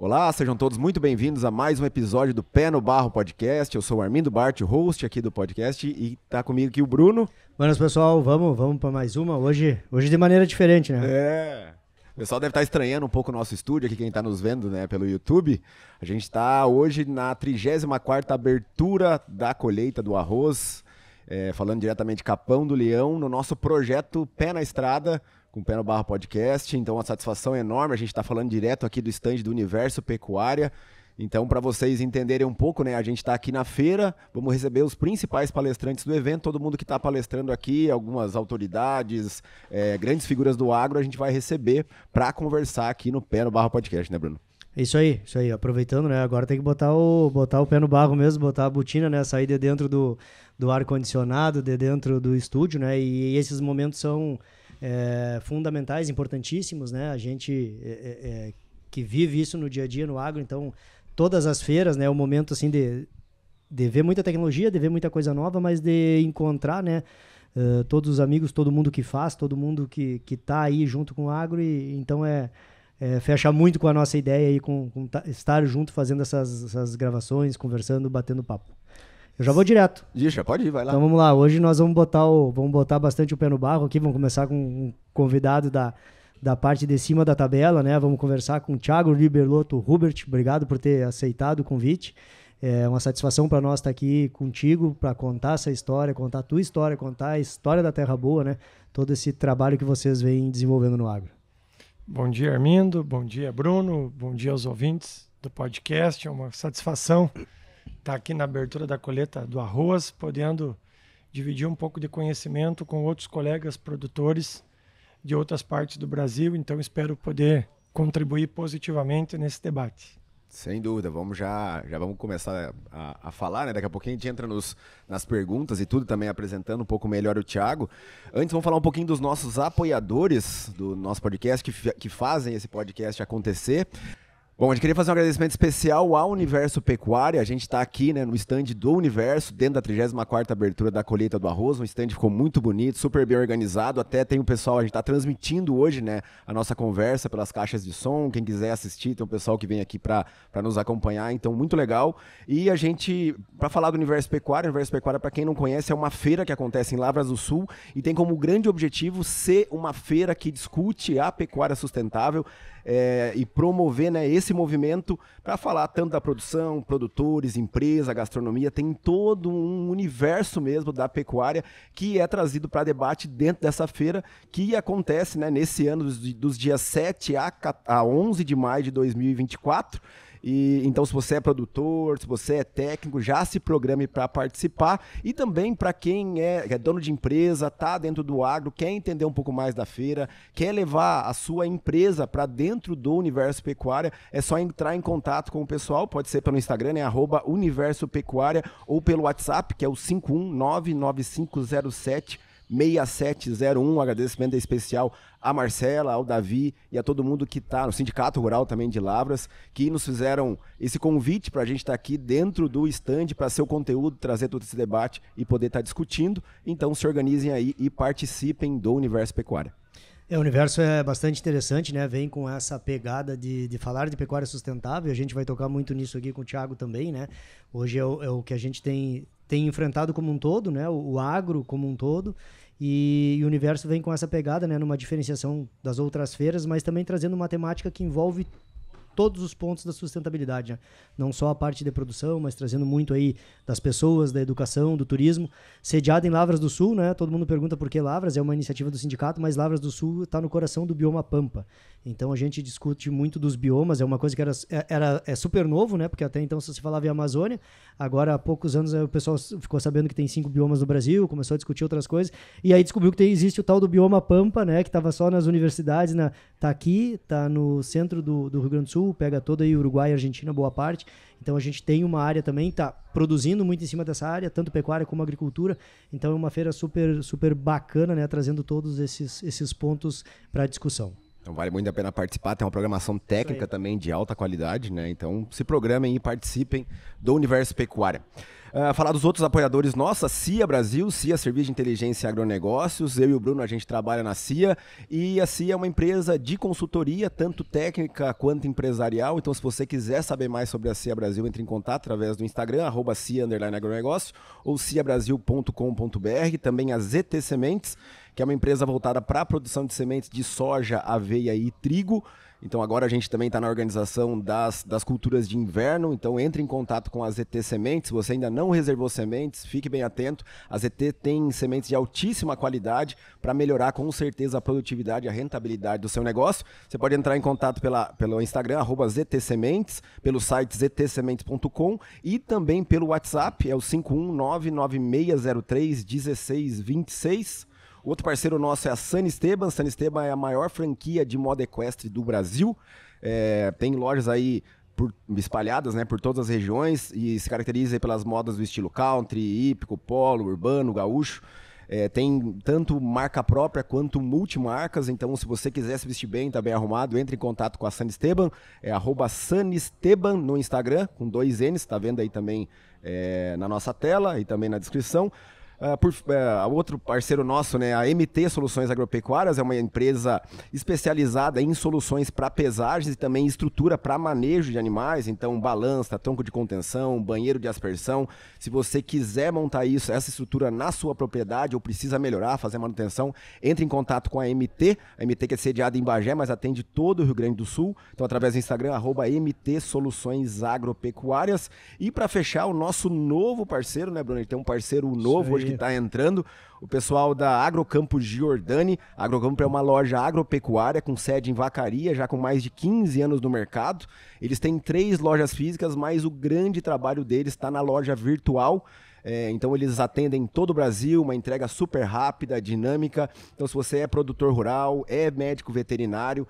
Olá, sejam todos muito bem-vindos a mais um episódio do Pé no Barro Podcast. Eu sou o Armindo Bart, o host aqui do podcast, e tá comigo aqui o Bruno. Buenas, pessoal, vamos para mais uma. Hoje de maneira diferente, né? O pessoal deve estar estranhando um pouco o nosso estúdio aqui, quem está nos vendo, né, pelo YouTube. A gente está hoje na 34ª abertura da colheita do arroz, falando diretamente de Capão do Leão, no nosso projeto Pé na Estrada, com o Pé no Barro Podcast. Então, uma satisfação enorme. A gente está falando direto aqui do stand do Universo Pecuária. Então, para vocês entenderem um pouco, né, a gente está aqui na feira, vamos receber os principais palestrantes do evento, todo mundo que está palestrando aqui, algumas autoridades, grandes figuras do agro, a gente vai receber para conversar aqui no Pé no Barro Podcast, né, Bruno? Isso aí. Aproveitando, né, agora tem que botar o pé no barro mesmo, botar a botina, né, sair de dentro do ar-condicionado, de dentro do estúdio, né, e esses momentos são fundamentais, importantíssimos, né, a gente que vive isso no dia a dia no agro, então todas as feiras, né, é o momento assim de ver muita tecnologia, de ver muita coisa nova, mas de encontrar, né, todos os amigos, todo mundo que faz, todo mundo que tá aí junto com o agro, e então fecha muito com a nossa ideia aí, com estar junto fazendo essas gravações, conversando, batendo papo. Eu já vou direto. Já pode ir, vai lá. Então vamos lá, hoje nós vamos botar bastante o pé no barro aqui, vamos começar com um convidado da parte de cima da tabela, né? Vamos conversar com o Thiago Liberlotto Hubert. Obrigado por ter aceitado o convite. É uma satisfação para nós estar aqui contigo para contar essa história, contar a tua história, contar a história da Terra Boa, né? Todo esse trabalho que vocês vêm desenvolvendo no agro. Bom dia, Armindo. Bom dia, Bruno. Bom dia aos ouvintes do podcast. É uma satisfação estar aqui na abertura da colheita do arroz, podendo dividir um pouco de conhecimento com outros colegas produtores de outras partes do Brasil, então espero poder contribuir positivamente nesse debate. Sem dúvida, já vamos começar a falar, né? Daqui a pouquinho a gente entra nas perguntas e tudo, também apresentando um pouco melhor o Thiago. Antes vamos falar um pouquinho dos nossos apoiadores do nosso podcast, que fazem esse podcast acontecer. Bom, a gente queria fazer um agradecimento especial ao Universo Pecuária. A gente está aqui, né, no stand do Universo, dentro da 34ª abertura da colheita do arroz. Um stand ficou muito bonito, super bem organizado. Até tem o pessoal, a gente está transmitindo hoje, né, a nossa conversa pelas caixas de som. Quem quiser assistir, tem um pessoal que vem aqui para nos acompanhar. Então, muito legal. E a gente, para falar do Universo Pecuária, para quem não conhece, é uma feira que acontece em Lavras do Sul e tem como grande objetivo ser uma feira que discute a pecuária sustentável, e promover, né, esse movimento para falar tanto da produção, produtores, empresa, gastronomia. Tem todo um universo mesmo da pecuária que é trazido para debate dentro dessa feira, que acontece, né, nesse ano dos dias 7 a 11 de maio de 2024. E então, se você é produtor, se você é técnico, já se programe para participar. E também para quem é dono de empresa, está dentro do agro, quer entender um pouco mais da feira, quer levar a sua empresa para dentro do Universo Pecuária, é só entrar em contato com o pessoal. Pode ser pelo Instagram, né, @Universo Pecuária, ou pelo WhatsApp, que é o 5199507 6701. Um agradecimento especial a Marcela, ao Davi e a todo mundo que está no Sindicato Rural também de Lavras, que nos fizeram esse convite para a gente estar aqui dentro do stand para ser o conteúdo, trazer todo esse debate e poder estar discutindo. Então se organizem aí e participem do Universo Pecuária. O universo é bastante interessante, né? Vem com essa pegada de falar de pecuária sustentável. A gente vai tocar muito nisso aqui com o Thiago também, né? Hoje é o que a gente tem enfrentado como um todo, né? O agro como um todo. E o universo vem com essa pegada, né? Numa diferenciação das outras feiras, mas também trazendo uma temática que envolve todos os pontos da sustentabilidade, né? Não só a parte de produção, mas trazendo muito aí das pessoas, da educação, do turismo. Sediado em Lavras do Sul, né? Todo mundo pergunta por que Lavras, é uma iniciativa do sindicato, mas Lavras do Sul está no coração do bioma Pampa. Então a gente discute muito dos biomas, é uma coisa que é super novo, né? Porque até então só se falava em Amazônia, agora há poucos anos o pessoal ficou sabendo que tem 5 biomas no Brasil, começou a discutir outras coisas, e aí descobriu que existe o tal do bioma Pampa, né? Que estava só nas universidades, tá aqui, tá no centro do Rio Grande do Sul, pega toda aí Uruguai e Argentina, boa parte. Então a gente tem uma área também, tá produzindo muito em cima dessa área, tanto pecuária como agricultura. Então é uma feira super, super bacana, né? Trazendo todos esses pontos para discussão. Então vale muito a pena participar, tem uma programação técnica também de alta qualidade, né? Então se programem e participem do Universo Pecuária. Falar dos outros apoiadores nossos, a CIA Brasil, CIA Serviço de Inteligência e Agronegócios. Eu e o Bruno, a gente trabalha na CIA. E a CIA é uma empresa de consultoria, tanto técnica quanto empresarial. Então, se você quiser saber mais sobre a CIA Brasil, entre em contato através do Instagram, @CIA_agronegócio ou ciabrasil.com.br. Também a ZT Sementes, que é uma empresa voltada para a produção de sementes de soja, aveia e trigo. Então agora a gente também está na organização das culturas de inverno, então entre em contato com a ZT Sementes. Se você ainda não reservou sementes, fique bem atento. A ZT tem sementes de altíssima qualidade para melhorar com certeza a produtividade e a rentabilidade do seu negócio. Você pode entrar em contato pelo Instagram, @ZT Sementes, pelo site ztsementes.com e também pelo WhatsApp, é o 51996031626. Outro parceiro nosso é a San Esteban. San Esteban é a maior franquia de moda equestre do Brasil. Tem lojas aí espalhadas, né, por todas as regiões e se caracteriza aí pelas modas do estilo country, hípico, polo, urbano, gaúcho. Tem tanto marca própria quanto multimarcas, então se você quiser se vestir bem, tá bem arrumado, entre em contato com a San Esteban, é @sanesteban no Instagram, com 2 N's, tá vendo aí também na nossa tela e também na descrição. Outro parceiro nosso, né, a MT Soluções Agropecuárias, é uma empresa especializada em soluções para pesagens e também estrutura para manejo de animais, então balança, tronco de contenção, banheiro de aspersão. Se você quiser montar essa estrutura na sua propriedade ou precisa melhorar, fazer manutenção, entre em contato com a MT que é sediada em Bagé, mas atende todo o Rio Grande do Sul, então através do Instagram, @MT Soluções Agropecuárias. E para fechar, o nosso novo parceiro, né, Bruno? Ele tem um parceiro novo hoje que está entrando, o pessoal da Agrocampo Giordani. A Agrocampo é uma loja agropecuária com sede em Vacaria, já com mais de 15 anos no mercado. Eles têm 3 lojas físicas, mas o grande trabalho deles está na loja virtual. Então eles atendem todo o Brasil, uma entrega super rápida, dinâmica. Então se você é produtor rural, é médico veterinário,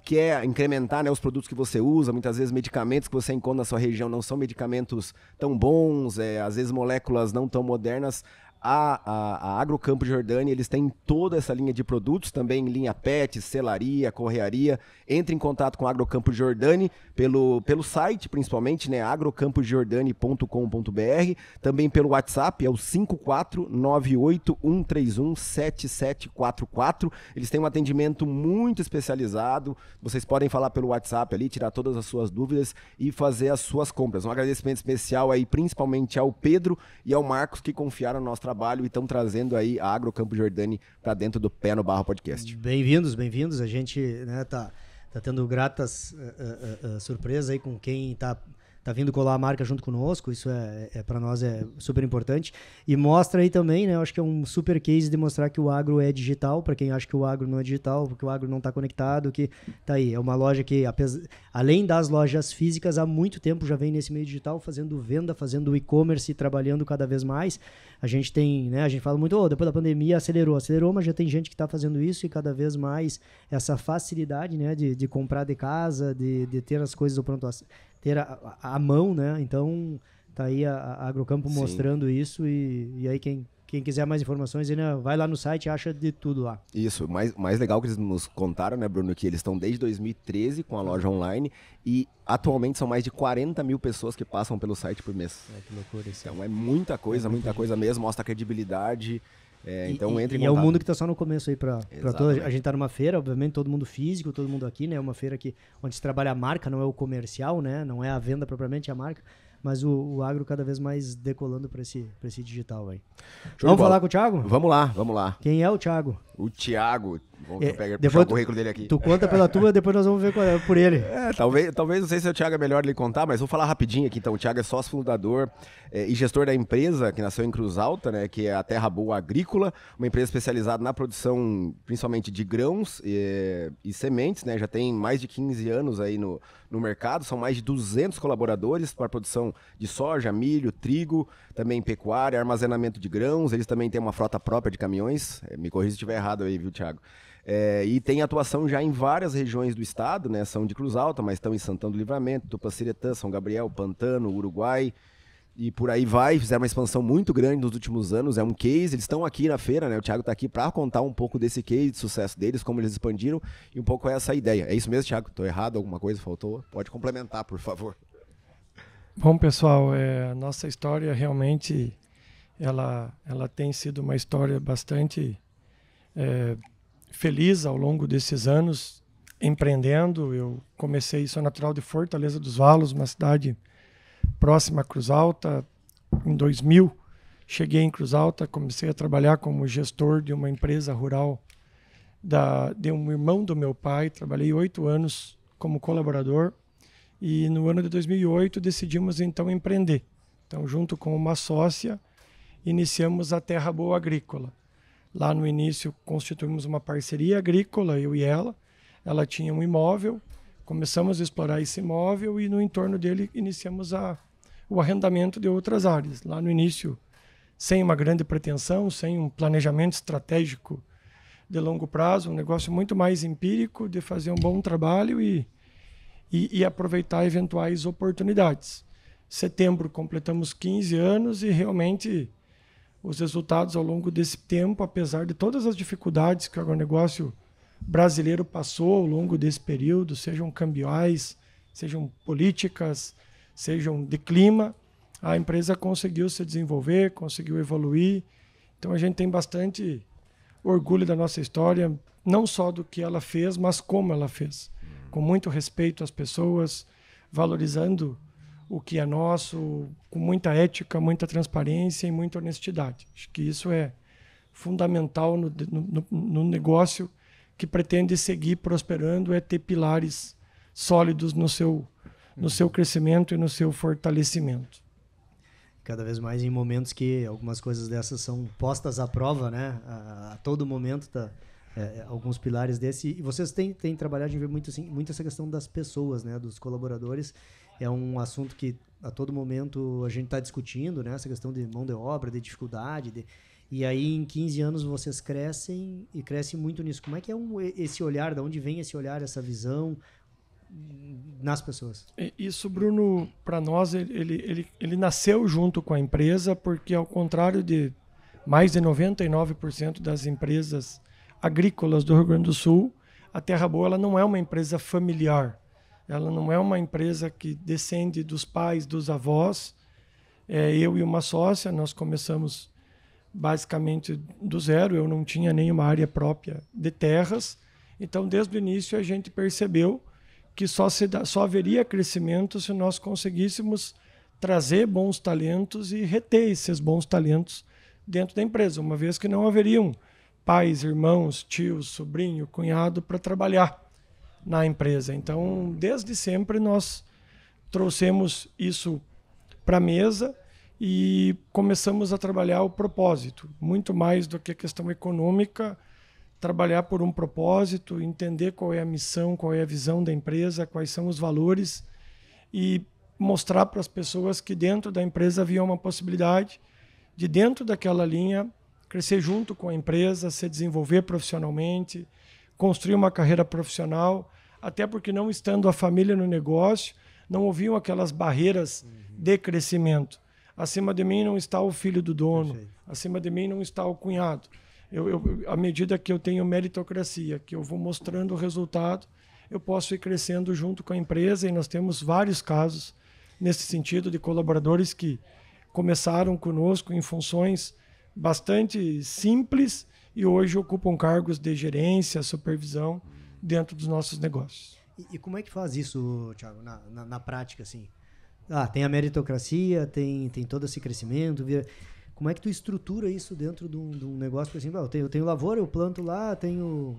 quer incrementar, né, os produtos que você usa, muitas vezes medicamentos que você encontra na sua região não são medicamentos tão bons, às vezes moléculas não tão modernas. A Agrocampo Giordani, eles têm toda essa linha de produtos, também linha PET, selaria, correaria. Entre em contato com a Agrocampo Giordani pelo site, principalmente, né, agrocampogiordani.com.br, também pelo WhatsApp, é o 54981317744. Eles têm um atendimento muito especializado, vocês podem falar pelo WhatsApp ali, tirar todas as suas dúvidas e fazer as suas compras. Um agradecimento especial aí, principalmente ao Pedro e ao Marcos, que confiaram no nosso trabalho e estão trazendo aí a Agrocampo Giordani para dentro do Pé no Barro Podcast. Bem-vindos. A gente, né, tá tendo gratas surpresas aí com quem tá vindo colar a marca junto conosco. Isso para nós é super importante. E mostra aí também, né? Eu acho que é um super case de mostrar que o agro é digital, para quem acha que o agro não é digital, porque o agro não está conectado, que tá aí. É uma loja que, além das lojas físicas, há muito tempo já vem nesse meio digital, fazendo venda, fazendo e-commerce, trabalhando cada vez mais. A gente tem, né? A gente fala muito, depois da pandemia acelerou, mas já tem gente que está fazendo isso e cada vez mais essa facilidade, né? De comprar de casa, de ter as coisas ao pronto, ter a mão, né? Então tá aí a Agrocampo mostrando isso e aí quem quiser mais informações, né, vai lá no site e acha de tudo lá. Isso, mais legal que eles nos contaram, né, Bruno, que eles estão desde 2013 com a loja online e atualmente são mais de 40 mil pessoas que passam pelo site por mês. Que loucura isso. Então é muita coisa mesmo, mostra a credibilidade. Então entre em contato. É um mundo que está só no começo aí para toda. A gente está numa feira, obviamente, todo mundo físico, todo mundo aqui, né? É uma feira onde se trabalha a marca, não é o comercial, né? Não é a venda propriamente, é a marca. Mas o agro cada vez mais decolando para esse digital aí. Vamos falar com o Thiago? Vamos lá. Quem é o Thiago? O Thiago. Vamos pegar o currículo dele aqui. Tu conta pela tua, depois nós vamos ver por ele. Talvez, não sei se o Thiago é melhor ele contar, mas vou falar rapidinho aqui. Então, o Thiago é sócio fundador e gestor da empresa que nasceu em Cruz Alta, né, que é a Terra Boa Agrícola, uma empresa especializada na produção, principalmente de grãos e sementes, né, já tem mais de 15 anos aí no mercado, são mais de 200 colaboradores para a produção de soja, milho, trigo, também pecuária, armazenamento de grãos, eles também têm uma frota própria de caminhões, me corrija se estiver errado aí, viu, Thiago? E tem atuação já em várias regiões do estado, né? São de Cruz Alta, mas estão em Santana do Livramento, Tupaciretã, São Gabriel, Pantano, Uruguai e por aí vai. Fizeram uma expansão muito grande nos últimos anos, é um case, eles estão aqui na feira, né? O Thiago está aqui para contar um pouco desse case de sucesso deles, como eles expandiram e um pouco essa ideia. É isso mesmo, Thiago? Estou errado? Alguma coisa faltou? Pode complementar, por favor. Bom, pessoal, a nossa história realmente ela tem sido uma história bastante feliz ao longo desses anos empreendendo. Eu sou natural de Fortaleza dos Valos, uma cidade próxima a Cruz Alta. Em 2000, cheguei em Cruz Alta, comecei a trabalhar como gestor de uma empresa rural de um irmão do meu pai. Trabalhei 8 anos como colaborador e no ano de 2008 decidimos então empreender. Então, junto com uma sócia, iniciamos a Terra Boa Agrícola. Lá no início constituímos uma parceria agrícola, eu e ela. Ela tinha um imóvel, começamos a explorar esse imóvel e no entorno dele iniciamos o arrendamento de outras áreas. Lá no início, sem uma grande pretensão, sem um planejamento estratégico de longo prazo, um negócio muito mais empírico de fazer um bom trabalho e aproveitar eventuais oportunidades. Em setembro completamos 15 anos e realmente os resultados ao longo desse tempo, apesar de todas as dificuldades que o agronegócio brasileiro passou ao longo desse período, sejam cambiais, sejam políticas, sejam de clima, a empresa conseguiu se desenvolver, conseguiu evoluir. Então a gente tem bastante orgulho da nossa história, não só do que ela fez, mas como ela fez. Com muito respeito às pessoas, valorizando o que é nosso, com muita ética, muita transparência e muita honestidade. Acho que isso é fundamental no negócio que pretende seguir prosperando, é ter pilares sólidos no seu crescimento e no seu fortalecimento. Cada vez mais em momentos que algumas coisas dessas são postas à prova, né? A todo momento alguns pilares desse. E vocês têm trabalhado de ver muito essa questão das pessoas, né? Dos colaboradores. É um assunto que a todo momento a gente está discutindo, né? Essa questão de mão de obra, de dificuldade. E aí em 15 anos vocês crescem e crescem muito nisso. Como é que é esse olhar? De onde vem esse olhar, essa visão nas pessoas? Isso, Bruno, para nós, ele nasceu junto com a empresa, porque ao contrário de mais de 99% das empresas agrícolas do Rio Grande do Sul, a Terra Boa ela não é uma empresa familiar. Ela não é uma empresa que descende dos pais, dos avós. Eu e uma sócia, nós começamos basicamente do zero. Eu não tinha nenhuma área própria de terras. Então, desde o início, a gente percebeu que só haveria crescimento se nós conseguíssemos trazer bons talentos e reter esses bons talentos dentro da empresa, uma vez que não haveriam pais, irmãos, tios, sobrinho, cunhado para trabalhar na empresa. Então, desde sempre, nós trouxemos isso para a mesa e começamos a trabalhar o propósito, muito mais do que a questão econômica, trabalhar por um propósito, entender qual é a missão, qual é a visão da empresa, quais são os valores e mostrar para as pessoas que dentro da empresa havia uma possibilidade de, dentro daquela linha, crescer junto com a empresa, se desenvolver profissionalmente, construir uma carreira profissional, até porque não estando a família no negócio, não haviam aquelas barreiras de crescimento. Acima de mim não está o filho do dono, acima de mim não está o cunhado. À medida que eu tenho meritocracia, que eu vou mostrando o resultado, eu posso ir crescendo junto com a empresa e nós temos vários casos nesse sentido de colaboradores que começaram conosco em funções bastante simples e hoje ocupam cargos de gerência, supervisão dentro dos nossos negócios. E como é que faz isso, Thiago, na prática, assim? Tem a meritocracia, tem todo esse crescimento. Como é que tu estrutura isso dentro de um negócio? Por exemplo, eu tenho lavoura, eu planto lá, tenho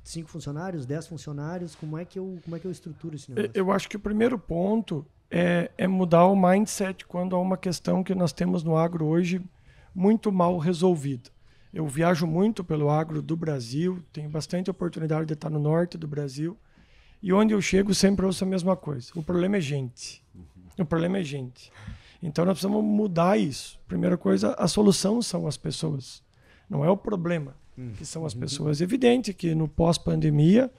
5 funcionários, 10 funcionários. Como é que eu estruturo esse negócio? Eu acho que o primeiro ponto é mudar o mindset quando há uma questão que nós temos no agro hoje muito mal resolvida. Eu viajo muito pelo agro do Brasil, tenho bastante oportunidade de estar no norte do Brasil, e onde eu chego sempre ouço a mesma coisa. O problema é gente. O problema é gente. Então nós precisamos mudar isso. Primeira coisa, a solução são as pessoas. Não é o problema, que são as pessoas. É evidente que no pós-pandemia,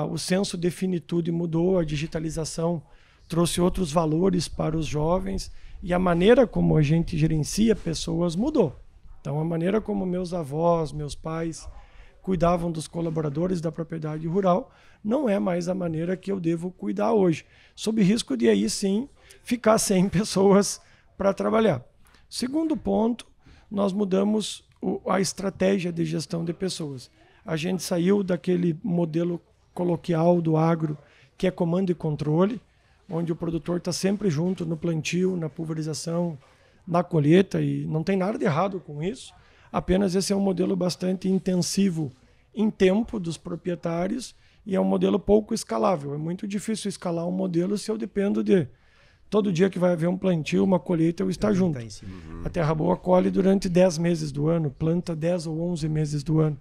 o senso de finitude mudou, a digitalização trouxe outros valores para os jovens e a maneira como a gente gerencia pessoas mudou. Então a maneira como meus avós, meus pais cuidavam dos colaboradores da propriedade rural, não é mais a maneira que eu devo cuidar hoje, sob risco de aí sim ficar sem pessoas para trabalhar. Segundo ponto, nós mudamos a estratégia de gestão de pessoas. A gente saiu daquele modelo coloquial do agro, que é comando e controle, onde o produtor está sempre junto no plantio, na pulverização, na colheita, e não tem nada de errado com isso, apenas esse é um modelo bastante intensivo em tempo dos proprietários e é um modelo pouco escalável. É muito difícil escalar um modelo se eu dependo de todo dia que vai haver um plantio, uma colheita, eu estar junto. A Terra Boa colhe durante 10 meses do ano, planta 10 ou 11 meses do ano.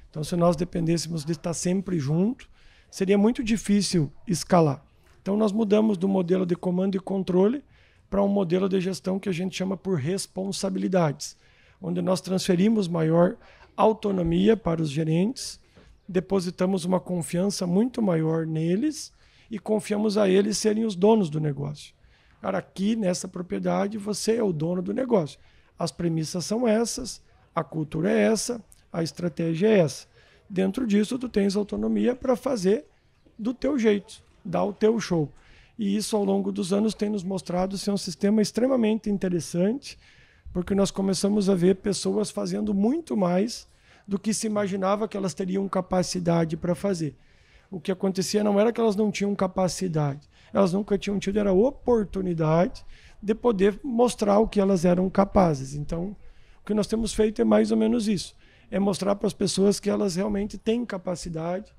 Então, se nós dependêssemos de estar sempre junto, seria muito difícil escalar. Então, nós mudamos do modelo de comando e controle para um modelo de gestão que a gente chama por responsabilidades, onde nós transferimos maior autonomia para os gerentes, depositamos uma confiança muito maior neles e confiamos a eles serem os donos do negócio. Cara, aqui nessa propriedade você é o dono do negócio. As premissas são essas, a cultura é essa, a estratégia é essa. Dentro disso, tu tens autonomia para fazer do teu jeito, dar o teu show. E isso, ao longo dos anos, tem nos mostrado ser um sistema extremamente interessante, porque nós começamos a ver pessoas fazendo muito mais do que se imaginava que elas teriam capacidade para fazer. O que acontecia não era que elas não tinham capacidade, elas nunca tinham tido a oportunidade de poder mostrar o que elas eram capazes. Então, o que nós temos feito é mais ou menos isso. É mostrar para as pessoas que elas realmente têm capacidade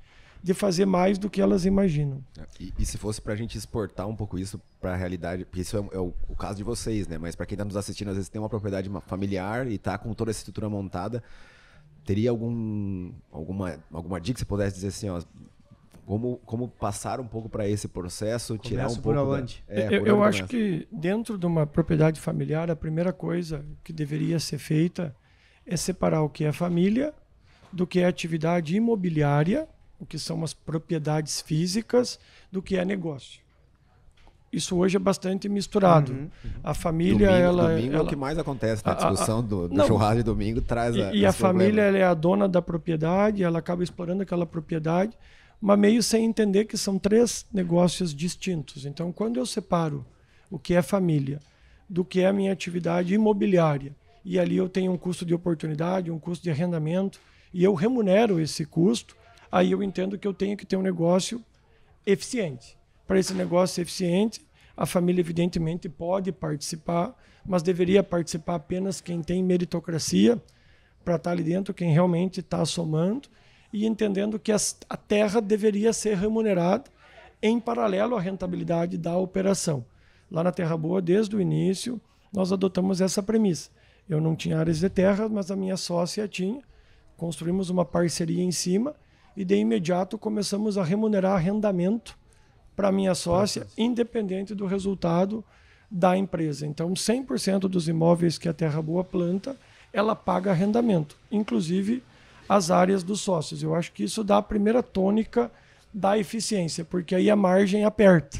de fazer mais do que elas imaginam. E se fosse para a gente exportar um pouco isso para a realidade, porque isso é o caso de vocês, né? Mas para quem está nos assistindo, às vezes tem uma propriedade familiar e está com toda essa estrutura montada, teria alguma dica que você pudesse dizer assim, ó, como passar um pouco para esse processo, tirar um pouco onde? Eu acho que dentro de uma propriedade familiar, a primeira coisa que deveria ser feita é separar o que é família do que é atividade imobiliária, o que são as propriedades físicas, do que é negócio. Isso hoje é bastante misturado. A família, domingo é o que mais acontece, a discussão do churrasco de domingo traz E a família, ela é a dona da propriedade, ela acaba explorando aquela propriedade, mas meio sem entender que são 3 negócios distintos. Então, quando eu separo o que é família do que é a minha atividade imobiliária, e ali eu tenho um custo de oportunidade, um custo de arrendamento, e eu remunero esse custo, aí eu entendo que eu tenho que ter um negócio eficiente. Para esse negócio ser eficiente, a família evidentemente pode participar, mas deveria participar apenas quem tem meritocracia, para estar ali dentro, quem realmente está somando, e entendendo que a terra deveria ser remunerada em paralelo à rentabilidade da operação. Lá na Terra Boa, desde o início, nós adotamos essa premissa. Eu não tinha áreas de terra, mas a minha sócia tinha. Construímos uma parceria em cima e de imediato começamos a remunerar arrendamento para a minha sócia, independente do resultado da empresa. Então, 100% dos imóveis que a Terra Boa planta, ela paga arrendamento, inclusive as áreas dos sócios. Eu acho que isso dá a primeira tônica da eficiência, porque aí a margem aperta.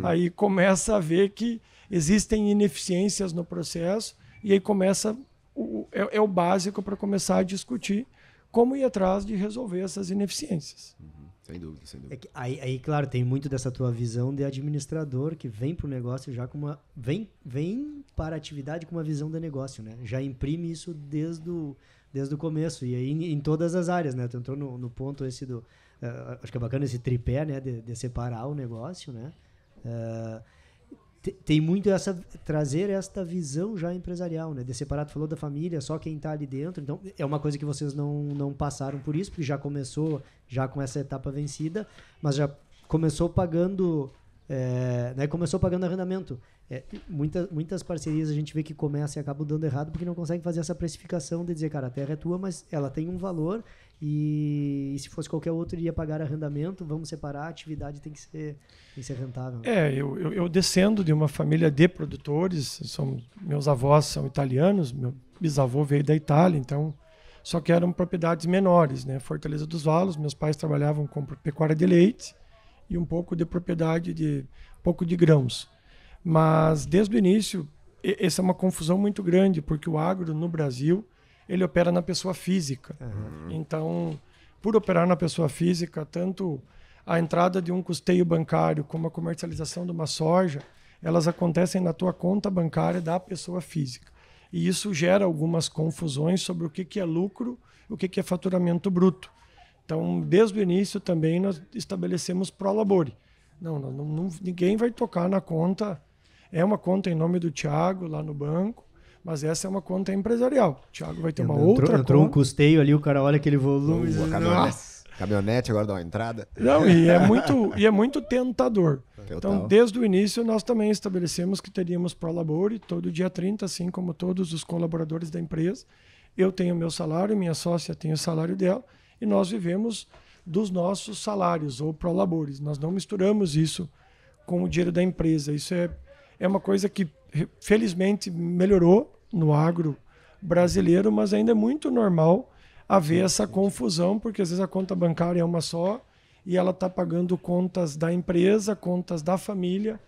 Aí começa a ver que existem ineficiências no processo e aí começa é o básico para começar a discutir como ir atrás de resolver essas ineficiências. Sem dúvida, sem dúvida. Aí, claro, tem muito dessa tua visão de administrador que vem para o negócio já com uma... Vem para a atividade com uma visão de negócio, né? Já imprime isso desde o começo. E aí em todas as áreas, né? Tu entrou no ponto esse do... acho que é bacana esse tripé, né? De separar o negócio, né? Tem muito trazer esta visão já empresarial, né? De separar, tu falou da família, só quem está ali dentro. Então, é uma coisa que vocês não passaram por isso, porque já começou já com essa etapa vencida, mas já começou pagando, né? Começou pagando arrendamento. Muitas parcerias a gente vê que começam e acabam dando errado porque não consegue fazer essa precificação de dizer, cara, a terra é tua, mas ela tem um valor e se fosse qualquer outro iria pagar arrendamento, vamos separar, a atividade tem que ser rentável. Eu descendo de uma família de produtores, meus avós são italianos, meu bisavô veio da Itália, então só que eram propriedades menores, né? Fortaleza dos Valos, meus pais trabalhavam com pecuária de leite e um pouco de propriedade um pouco de grãos. Mas desde o início, essa é uma confusão muito grande, porque o agro no Brasil, ele opera na pessoa física. Então, por operar na pessoa física, tanto a entrada de um custeio bancário como a comercialização de uma soja, elas acontecem na tua conta bancária da pessoa física. E isso gera algumas confusões sobre o que é lucro e o que é faturamento bruto. Então, desde o início também nós estabelecemos pro labore. Ninguém vai tocar na conta. É uma conta em nome do Thiago lá no banco, mas essa é uma conta empresarial. O Thiago vai ter uma outra conta. Entrou um custeio ali, o cara olha aquele volume e diz, caminhonete agora dá uma entrada. Não, e é muito tentador. Então, desde o início, nós também estabelecemos que teríamos pro labore todo dia 30, assim como todos os colaboradores da empresa. Eu tenho meu salário, minha sócia tem o salário dela, e nós vivemos dos nossos salários ou pro labores. Nós não misturamos isso com o dinheiro da empresa. Isso é uma coisa que, felizmente, melhorou no agro brasileiro, mas ainda é muito normal haver essa confusão, porque às vezes a conta bancária é uma só e ela está pagando contas da empresa, contas da família,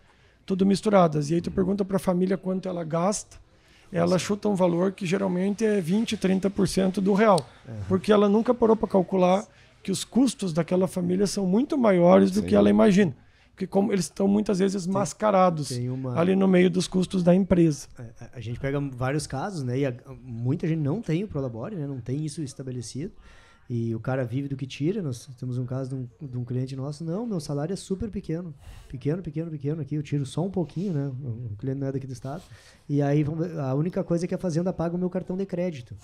tudo misturadas. E aí tu pergunta para a família quanto ela gasta, ela chuta um valor que geralmente é 20%, 30% do real, porque ela nunca parou para calcular que os custos daquela família são muito maiores do que ela imagina. Porque como eles estão muitas vezes mascarados ali no meio dos custos da empresa. A gente pega vários casos, né? E muita gente não tem o Prolabore, né? Não tem isso estabelecido. E o cara vive do que tira. Nós temos um caso de um cliente nosso. Não, meu salário é super pequeno. Pequeno aqui. Eu tiro só um pouquinho, né? O cliente não é daqui do estado. E aí a única coisa é que a fazenda paga o meu cartão de crédito.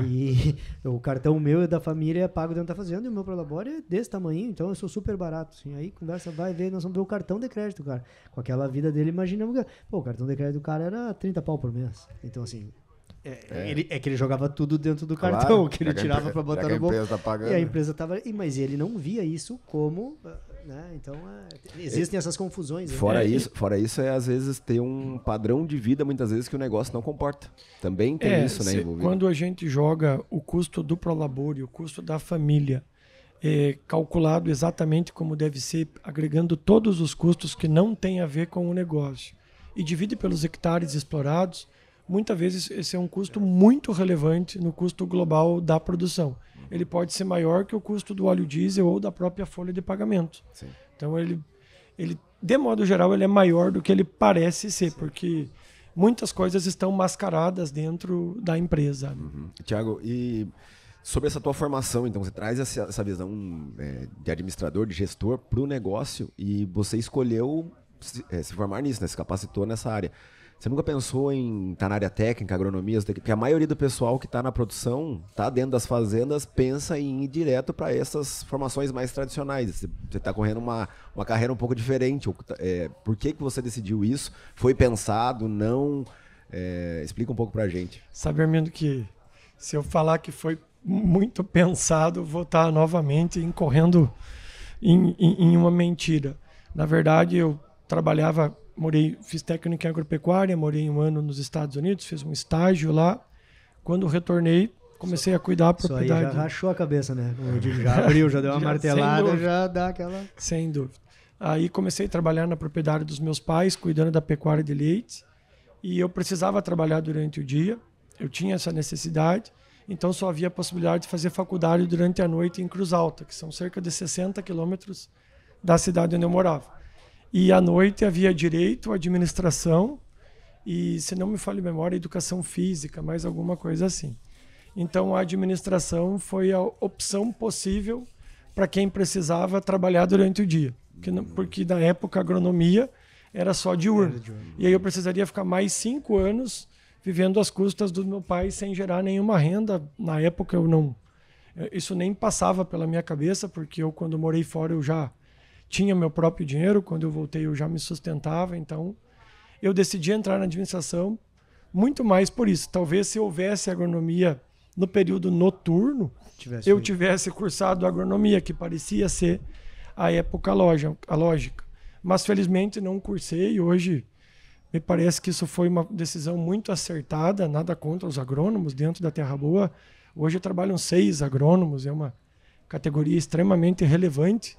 E o cartão meu e da família é pago dentro da fazenda e o meu Prolabore é desse tamanho, então eu sou super barato. Assim. Aí conversa, vai ver, nós vamos ver o cartão de crédito, cara. Com aquela vida dele, imaginamos que o cartão de crédito do cara era 30 pau por mês. Então, assim, que ele jogava tudo dentro do cartão, que ele tirava para botar no bolso. E a empresa tava. Mas ele não via isso como. Né? Então, existem essas confusões. Fora isso, às vezes ter um padrão de vida, muitas vezes, que o negócio não comporta. Também tem isso, né, envolvido. Quando a gente joga o custo do Prolabore, o custo da família, calculado exatamente como deve ser, agregando todos os custos que não tem a ver com o negócio, e divide pelos hectares explorados, muitas vezes esse é um custo muito relevante no custo global da produção. Ele pode ser maior que o custo do óleo diesel ou da própria folha de pagamento. Sim. Então, ele, de modo geral, ele é maior do que ele parece ser, porque muitas coisas estão mascaradas dentro da empresa. Thiago, e sobre essa tua formação, então, você traz essa visão de administrador, de gestor para o negócio e você escolheu se formar nisso, né? Se capacitou nessa área. Você nunca pensou em estar na área técnica, agronomia? Porque a maioria do pessoal que está na produção, está dentro das fazendas, pensa em ir direto para essas formações mais tradicionais. Você está correndo uma carreira um pouco diferente. Por que você decidiu isso? Foi pensado? Não? Explica um pouco para a gente. Sabe, Armindo, que se eu falar que foi muito pensado, vou estar novamente incorrendo em uma mentira. Na verdade, eu trabalhava... Fiz técnico em agropecuária, morei 1 ano nos Estados Unidos, fiz um estágio lá. Quando retornei, comecei a cuidar da propriedade. Isso aí já rachou a cabeça, né? Já abriu, já deu uma martelada, já dá aquela... Sem dúvida. Aí comecei a trabalhar na propriedade dos meus pais, cuidando da pecuária de leite. E eu precisava trabalhar durante o dia, eu tinha essa necessidade, então só havia a possibilidade de fazer faculdade durante a noite em Cruz Alta, que são cerca de 60 quilômetros da cidade onde eu morava. E à noite havia direito, administração e, se não me falha a memória, educação física, mais alguma coisa assim. Então, a administração foi a opção possível para quem precisava trabalhar durante o dia. Porque, na época, a agronomia era só diurno. E aí eu precisaria ficar mais 5 anos vivendo às custas do meu pai sem gerar nenhuma renda. Na época, isso nem passava pela minha cabeça, porque eu, quando morei fora, eu já... tinha meu próprio dinheiro, quando eu voltei eu já me sustentava, então eu decidi entrar na administração muito mais por isso. Talvez se houvesse agronomia no período noturno, eu tivesse cursado agronomia, que parecia ser a época lógica. Mas felizmente não cursei e hoje me parece que isso foi uma decisão muito acertada, nada contra os agrônomos dentro da Terra Boa. Hoje trabalham 6 agrônomos, é uma categoria extremamente relevante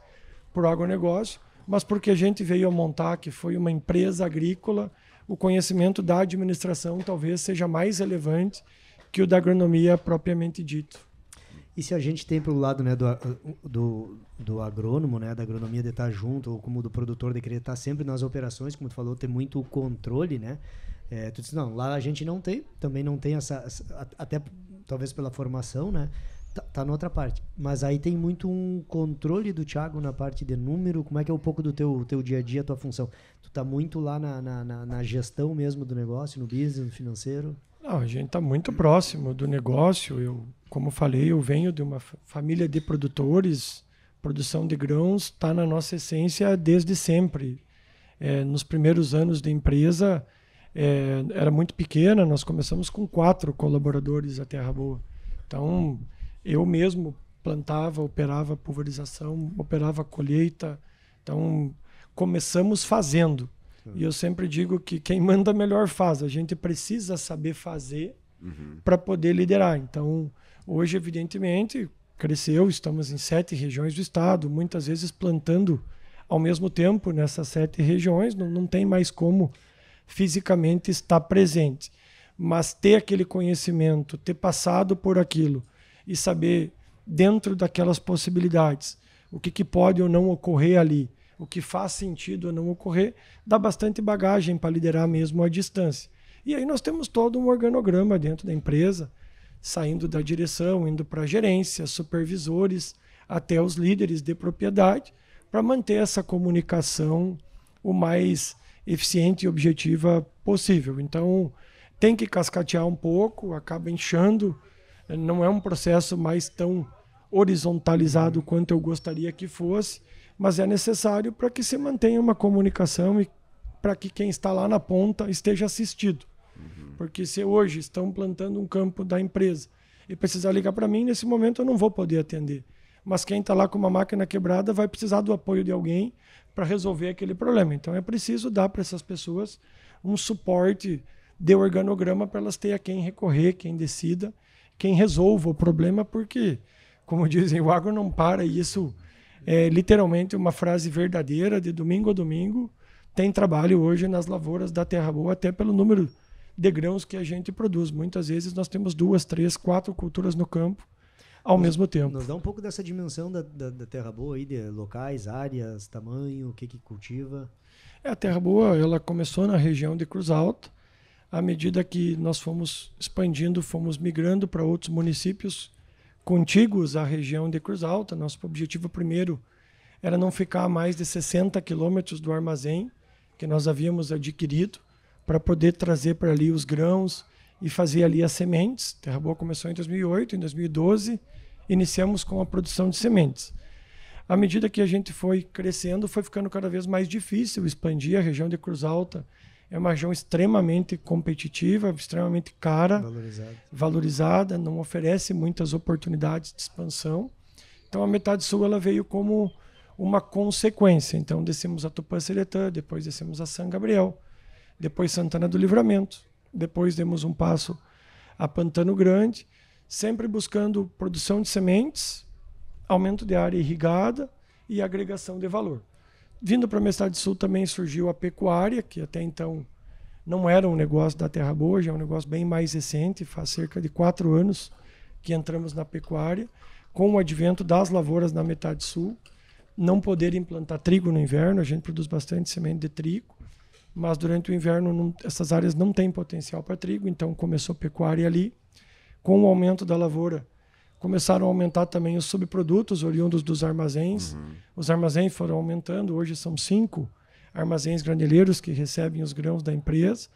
por agronegócio, mas porque a gente veio a montar que foi uma empresa agrícola, o conhecimento da administração talvez seja mais relevante que o da agronomia propriamente dito. E se a gente tem pelo lado, né, do agrônomo, né, da agronomia de estar junto, ou como do produtor de querer estar sempre nas operações, como tu falou, ter muito controle, né? Tu disse, não, lá a gente não tem, também não tem até talvez pela formação, né? Tá na outra parte. Mas aí tem muito um controle do Thiago na parte de número. Como é que é um pouco do teu dia a dia, tua função? Tu tá muito lá na gestão mesmo do negócio, no business, no financeiro? Não, a gente está muito próximo do negócio. Como falei, eu venho de uma família de produtores. Produção de grãos está na nossa essência desde sempre. Nos primeiros anos de empresa, era muito pequena. Nós começamos com 4 colaboradores a Terra Boa. Então, eu mesmo plantava, operava pulverização, operava colheita. Então, começamos fazendo. E eu sempre digo que quem manda melhor faz. A gente precisa saber fazer para poder liderar. Então, hoje, evidentemente, cresceu. Estamos em 7 regiões do estado, muitas vezes plantando ao mesmo tempo nessas 7 regiões. Não tem mais como fisicamente estar presente. Mas ter aquele conhecimento, ter passado por aquilo e saber, dentro daquelas possibilidades, o que pode ou não ocorrer ali, o que faz sentido ou não ocorrer, dá bastante bagagem para liderar mesmo à distância. E aí nós temos todo um organograma dentro da empresa, saindo da direção, indo para a gerência, supervisores, até os líderes de propriedade, para manter essa comunicação o mais eficiente e objetiva possível. Então, tem que cascatear um pouco, acaba inchando, não é um processo mais tão horizontalizado quanto eu gostaria que fosse, mas é necessário para que se mantenha uma comunicação e para que quem está lá na ponta esteja assistido. Porque se hoje estão plantando um campo da empresa e precisar ligar para mim, nesse momento eu não vou poder atender. Mas quem está lá com uma máquina quebrada vai precisar do apoio de alguém para resolver aquele problema. Então é preciso dar para essas pessoas um suporte de organograma para elas terem a quem recorrer, quem decida, quem resolva o problema, porque, como dizem, o agro não para, e isso é literalmente uma frase verdadeira, de domingo a domingo tem trabalho hoje nas lavouras da Terra Boa, até pelo número de grãos que a gente produz. Muitas vezes nós temos 2, 3, 4 culturas no campo ao mesmo tempo. Nos dá um pouco dessa dimensão da Terra Boa aí, de locais, áreas, tamanho, o que cultiva? A Terra Boa, ela começou na região de Cruz Alta. À medida que nós fomos expandindo, fomos migrando para outros municípios contíguos à região de Cruz Alta. Nosso objetivo primeiro era não ficar a mais de 60 quilômetros do armazém que nós havíamos adquirido, para poder trazer para ali os grãos e fazer ali as sementes. Terra Boa começou em 2008, em 2012 iniciamos com a produção de sementes. À medida que a gente foi crescendo, foi ficando cada vez mais difícil expandir. A região de Cruz Alta é uma região extremamente competitiva, extremamente cara, valorizada, não oferece muitas oportunidades de expansão. Então a metade sul ela veio como uma consequência. Então descemos a Tupã-Seretã, depois descemos a São Gabriel, depois Santana do Livramento, depois demos um passo a Pantano Grande, sempre buscando produção de sementes, aumento de área irrigada e agregação de valor. Vindo para a metade sul também surgiu a pecuária, que até então não era um negócio da Terra Boa, já é um negócio bem mais recente, faz cerca de 4 anos que entramos na pecuária, com o advento das lavouras na metade sul, não poder implantar trigo no inverno, a gente produz bastante semente de trigo, mas durante o inverno essas áreas não têm potencial para trigo, então começou a pecuária ali. Com o aumento da lavoura, começaram a aumentar também os subprodutos oriundos dos armazéns. Os armazéns foram aumentando, hoje são 5 armazéns granelheiros que recebem os grãos da empresa.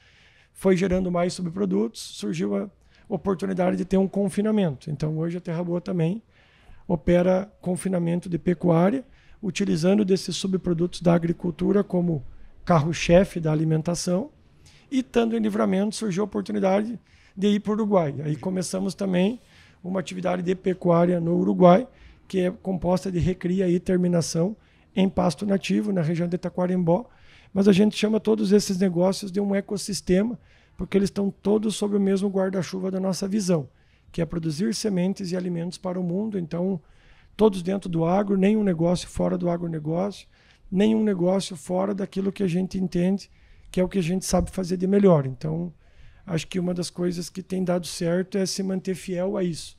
Foi gerando mais subprodutos, surgiu a oportunidade de ter um confinamento. Então hoje a Terra Boa também opera confinamento de pecuária, utilizando desses subprodutos da agricultura como carro-chefe da alimentação, e estando em Livramento surgiu a oportunidade de ir para o Uruguai. Aí começamos também uma atividade de pecuária no Uruguai, que é composta de recria e terminação em pasto nativo, na região de Taquarembó, mas a gente chama todos esses negócios de um ecossistema, porque eles estão todos sob o mesmo guarda-chuva da nossa visão, que é produzir sementes e alimentos para o mundo. Então, todos dentro do agro, nenhum negócio fora do agronegócio, nenhum negócio fora daquilo que a gente entende, que é o que a gente sabe fazer de melhor. Então, acho que uma das coisas que tem dado certo é se manter fiel a isso.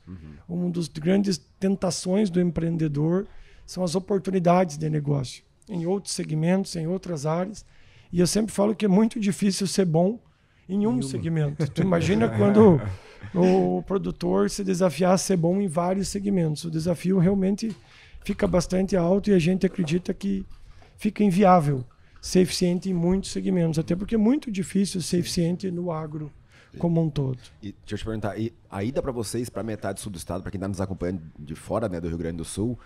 Uma das grandes tentações do empreendedor são as oportunidades de negócio em outros segmentos, em outras áreas. E eu sempre falo que é muito difícil ser bom em um segmento. Tu imagina quando o produtor se desafiar a ser bom em vários segmentos. O desafio realmente fica bastante alto e a gente acredita que fica inviável ser eficiente em muitos segmentos, até porque é muito difícil ser eficiente no agro como um todo. E deixa eu te perguntar, e a ida para vocês, para a metade sul do estado, para quem está nos acompanhando de fora, né, do Rio Grande do Sul,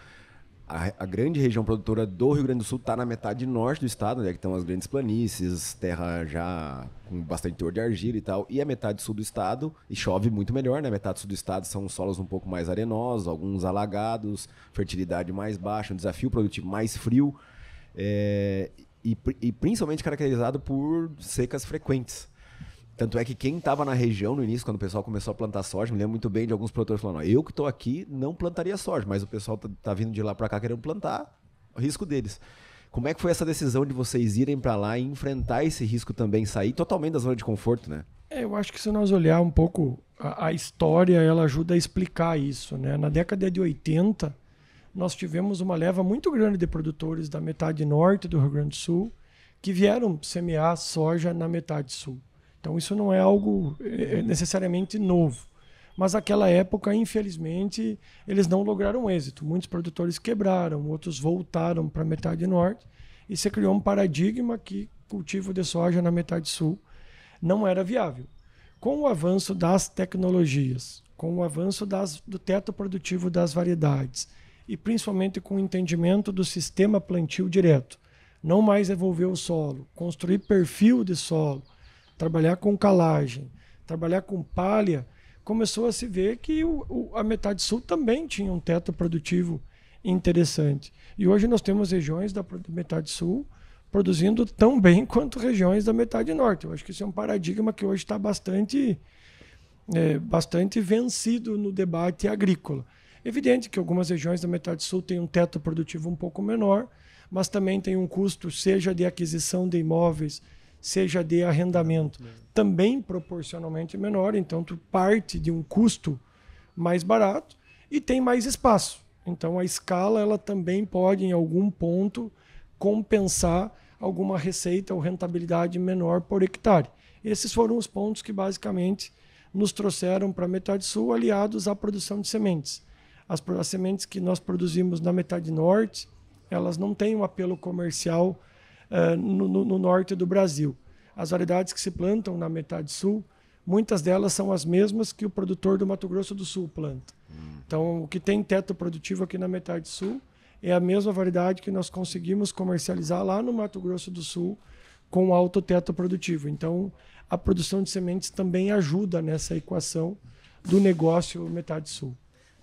a grande região produtora do Rio Grande do Sul está na metade norte do estado, né, que estão as grandes planícies, terra já com bastante teor de argila e tal, e a metade sul do estado, e chove muito melhor, né, a metade sul do estado são solos um pouco mais arenosos, alguns alagados, fertilidade mais baixa, um desafio produtivo mais frio, e principalmente caracterizado por secas frequentes. Tanto é que quem estava na região no início, quando o pessoal começou a plantar soja, me lembro muito bem de alguns produtores falando, eu que estou aqui não plantaria soja, mas o pessoal tá vindo de lá para cá querendo plantar, o risco deles. Como é que foi essa decisão de vocês irem para lá e enfrentar esse risco também, sair totalmente da zona de conforto, né? Eu acho que se nós olhar um pouco a história, ela ajuda a explicar isso, né? Na década de 80, nós tivemos uma leva muito grande de produtores da metade norte do Rio Grande do Sul que vieram semear soja na metade sul. Então isso não é algo necessariamente novo. Mas naquela época, infelizmente, eles não lograram êxito. Muitos produtores quebraram, outros voltaram para a metade norte e se criou um paradigma que cultivo de soja na metade sul não era viável. Com o avanço das tecnologias, com o avanço do teto produtivo das variedades e principalmente com o entendimento do sistema plantio direto, não mais evolver o solo, construir perfil de solo, trabalhar com calagem, trabalhar com palha, começou a se ver que a metade sul também tinha um teto produtivo interessante. E hoje nós temos regiões da metade sul produzindo tão bem quanto regiões da metade norte. Eu acho que isso é um paradigma que hoje está bastante vencido no debate agrícola. Evidente que algumas regiões da metade sul têm um teto produtivo um pouco menor, mas também tem um custo, seja de aquisição de imóveis, seja de arrendamento, também proporcionalmente menor. Então, tu parte de um custo mais barato e tem mais espaço. Então, a escala ela também pode, em algum ponto, compensar alguma receita ou rentabilidade menor por hectare. Esses foram os pontos que, basicamente, nos trouxeram para a metade sul, aliados à produção de sementes. As sementes que nós produzimos na metade norte, elas não têm um apelo comercial no norte do Brasil. As variedades que se plantam na metade sul, muitas delas são as mesmas que o produtor do Mato Grosso do Sul planta. Então, o que tem teto produtivo aqui na metade sul é a mesma variedade que nós conseguimos comercializar lá no Mato Grosso do Sul com alto teto produtivo. Então, a produção de sementes também ajuda nessa equação do negócio metade sul.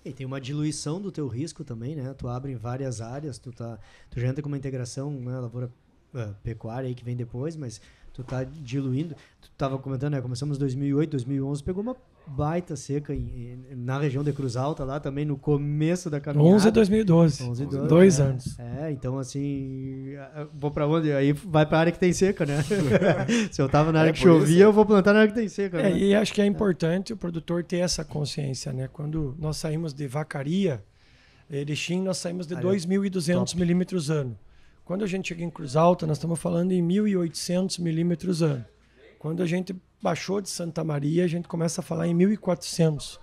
E tem uma diluição do teu risco também, né? Tu abre em várias áreas, tu já entra com uma integração, né, lavoura pecuária aí que vem depois, mas tu tá diluindo. Tu estava comentando, né? Começamos em 2008, 2011, pegou uma baita seca na região de Cruz Alta, lá também no começo da caminhada. 11 a 2012. 11 12, 2 anos. Então assim, vou para onde? Aí vai para a área que tem seca, né? Se eu tava na área que chovia, eu vou plantar na área que tem seca. Né? E acho que é importante o produtor ter essa consciência, né? Quando nós saímos de Vacaria, Erechim, nós saímos de 2.200 milímetros ano. Quando a gente chega em Cruz Alta, nós estamos falando em 1.800 milímetros ano. Quando a gente baixou de Santa Maria, a gente começa a falar em 1.400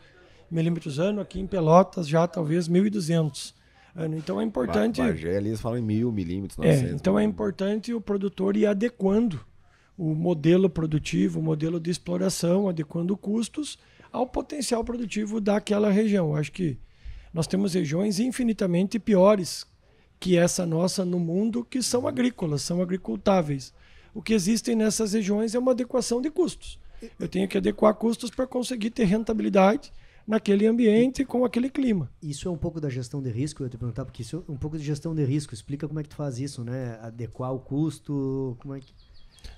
milímetros ano. Aqui em Pelotas, já talvez 1.200 ano. Então é importante... Bagé ali eles falam em 1.000 milímetros, 900. Então é importante o produtor ir adequando o modelo produtivo, o modelo de exploração, adequando custos ao potencial produtivo daquela região. Eu acho que nós temos regiões infinitamente piores que essa nossa no mundo, que são agrícolas, são agricultáveis. O que existe nessas regiões é uma adequação de custos. Eu tenho que adequar custos para conseguir ter rentabilidade naquele ambiente com aquele clima. Isso é um pouco da gestão de risco, eu ia te perguntar, porque isso é um pouco de gestão de risco. Explica como é que tu faz isso, né? Adequar o custo, como é que...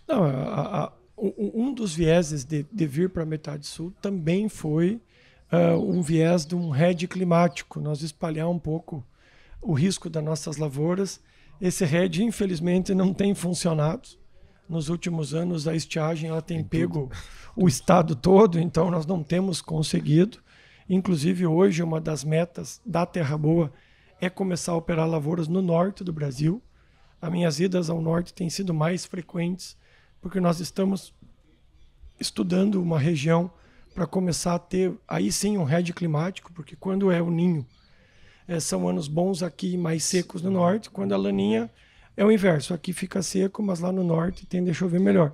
Não, um dos vieses de vir para a metade sul também foi um viés de um hedge climático, nós espalhar um pouco o risco das nossas lavouras. Esse hedge, infelizmente, não tem funcionado. nos últimos anos a estiagem ela tem pego o estado todo, então nós não temos conseguido. Inclusive hoje uma das metas da Terra Boa é começar a operar lavouras no norte do Brasil. As minhas idas ao norte têm sido mais frequentes, porque nós estamos estudando uma região para começar a ter, aí sim, um hedge climático, porque quando é o ninho, são anos bons aqui, mais secos no norte. Quando a laninha é o inverso, aqui fica seco, mas lá no norte tende a chover melhor.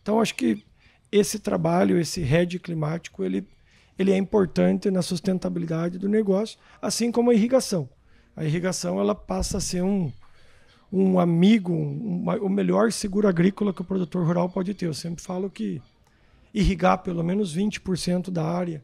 Então, acho que esse trabalho, esse hedge climático, ele é importante na sustentabilidade do negócio, assim como a irrigação. A irrigação ela passa a ser um amigo, o melhor seguro agrícola que o produtor rural pode ter. Eu sempre falo que irrigar pelo menos 20% da área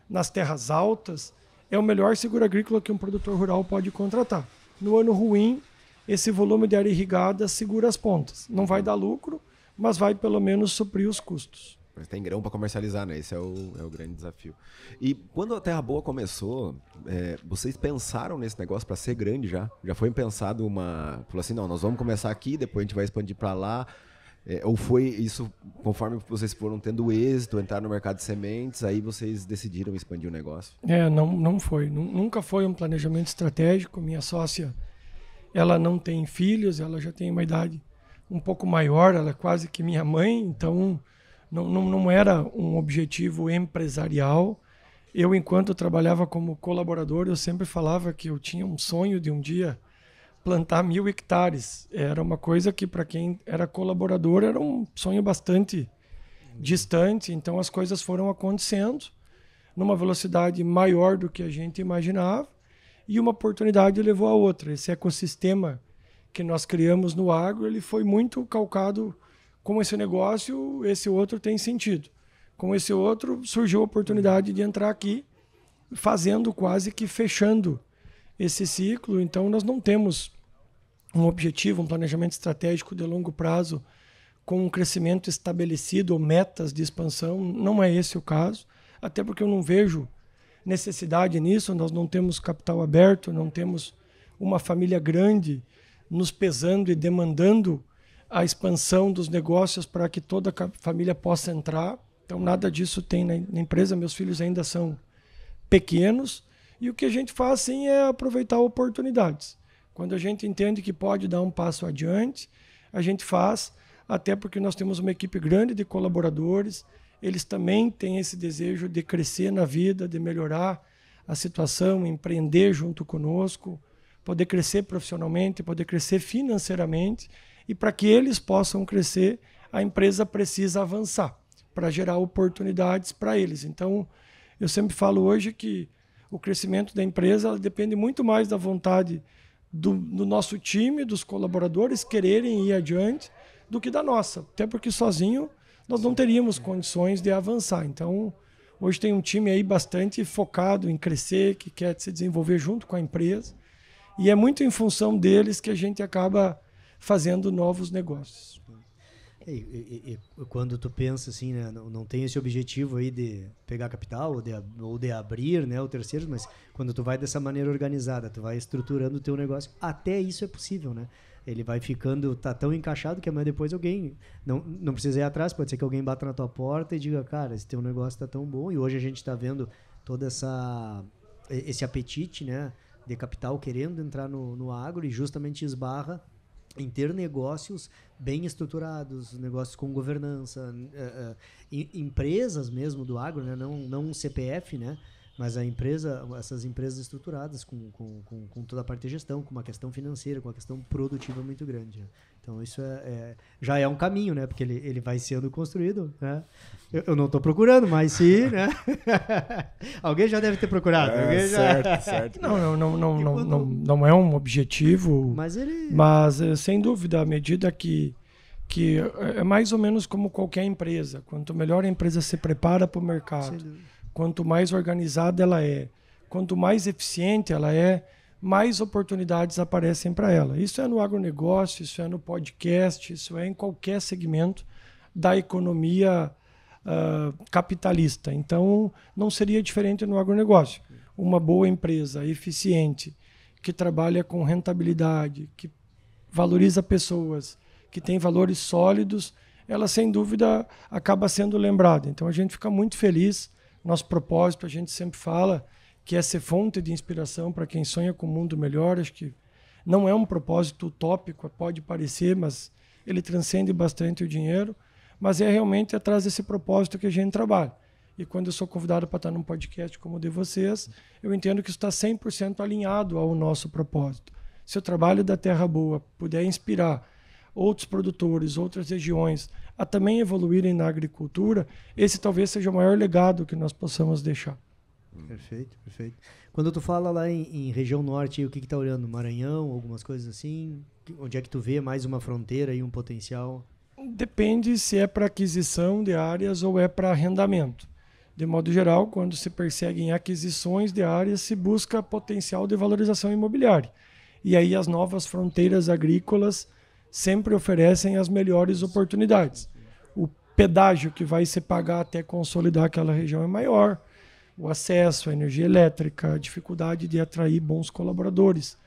nas terras altas é o melhor seguro agrícola que um produtor rural pode contratar. No ano ruim, esse volume de área irrigada segura as pontas. Não vai dar lucro, mas vai pelo menos suprir os custos. Mas tem grão para comercializar, né? Esse é o grande desafio. E quando a Terra Boa começou, vocês pensaram nesse negócio para ser grande já? Já foi pensado falou assim, não, nós vamos começar aqui, depois a gente vai expandir para lá. Ou foi isso, conforme vocês foram tendo êxito, entraram no mercado de sementes, aí vocês decidiram expandir o negócio? Não foi. Nunca foi um planejamento estratégico. Minha sócia, ela não tem filhos, ela já tem uma idade um pouco maior, ela é quase que minha mãe, então não era um objetivo empresarial. Eu, enquanto trabalhava como colaborador, eu sempre falava que eu tinha um sonho de um dia plantar 1.000 hectares. Era uma coisa que, para quem era colaborador, era um sonho bastante distante. Então, as coisas foram acontecendo numa velocidade maior do que a gente imaginava, e uma oportunidade levou a outra. Esse ecossistema que nós criamos no agro, ele foi muito calcado com esse negócio, esse outro tem sentido. Com esse outro, surgiu a oportunidade de entrar aqui, fazendo quase que fechando esse ciclo. Então, nós não temos um objetivo, um planejamento estratégico de longo prazo com um crescimento estabelecido ou metas de expansão. Não é esse o caso, até porque eu não vejo necessidade nisso. Nós não temos capital aberto, não temos uma família grande nos pesando e demandando a expansão dos negócios para que toda a família possa entrar. Então, nada disso tem na empresa. Meus filhos ainda são pequenos. E o que a gente faz, sim, é aproveitar oportunidades. Quando a gente entende que pode dar um passo adiante, a gente faz, até porque nós temos uma equipe grande de colaboradores. Eles também têm esse desejo de crescer na vida, de melhorar a situação, empreender junto conosco, poder crescer profissionalmente, poder crescer financeiramente. E para que eles possam crescer, a empresa precisa avançar para gerar oportunidades para eles. Então, eu sempre falo hoje que o crescimento da empresa depende muito mais da vontade do nosso time, dos colaboradores quererem ir adiante, do que da nossa. Até porque sozinho nós não teríamos condições de avançar. Então, hoje tem um time aí bastante focado em crescer, que quer se desenvolver junto com a empresa. E é muito em função deles que a gente acaba fazendo novos negócios. E quando tu pensa assim, né, não tem esse objetivo aí de pegar capital ou de abrir, né, o terceiro, mas quando tu vai dessa maneira organizada, tu vai estruturando o teu negócio, até isso é possível, né? Ele vai ficando, tá tão encaixado que amanhã depois alguém, não precisa ir atrás, pode ser que alguém bata na tua porta e diga, cara, esse teu negócio tá tão bom, e hoje a gente está vendo todo esse apetite, né, de capital querendo entrar no agro, e justamente esbarra em ter negócios bem estruturados, negócios com governança, empresas mesmo do agro, né? Não um CPF, né? Mas essas empresas estruturadas com toda a parte de gestão, com uma questão financeira, com uma questão produtiva muito grande. Né? Então isso já é um caminho, né? Porque ele vai sendo construído. Né? Eu não estou procurando, mas sim, né? Alguém já deve ter procurado. Certo. Não é um objetivo, mas sem dúvida, à medida que é mais ou menos como qualquer empresa. Quanto melhor a empresa se prepara para o mercado, quanto mais organizada ela é, quanto mais eficiente ela é, mais oportunidades aparecem para ela. Isso é no agronegócio, isso é no podcast, isso é em qualquer segmento da economia capitalista. Então, não seria diferente no agronegócio. Uma boa empresa eficiente, que trabalha com rentabilidade, que valoriza pessoas, que tem valores sólidos, ela sem dúvida acaba sendo lembrada. Então a gente fica muito feliz. Nosso propósito, a gente sempre fala que é ser fonte de inspiração para quem sonha com um mundo melhor. Acho que não é um propósito utópico, pode parecer, mas ele transcende bastante o dinheiro. Mas é realmente atrás desse propósito que a gente trabalha. E quando eu sou convidado para estar num podcast como o de vocês, eu entendo que isso está 100% alinhado ao nosso propósito. Se o trabalho da Terra Boa puder inspirar outros produtores, outras regiões a também evoluírem na agricultura, esse talvez seja o maior legado que nós possamos deixar. Perfeito, perfeito. Quando tu fala lá em região norte, o que tá olhando? Maranhão, algumas coisas assim? Onde é que tu vê mais uma fronteira e um potencial? Depende se é para aquisição de áreas ou é para arrendamento. De modo geral, quando se perseguem aquisições de áreas, se busca potencial de valorização imobiliária. E aí as novas fronteiras agrícolas sempre oferecem as melhores oportunidades. O pedágio que vai se pagar até consolidar aquela região é maior, o acesso à energia elétrica, a dificuldade de atrair bons colaboradores.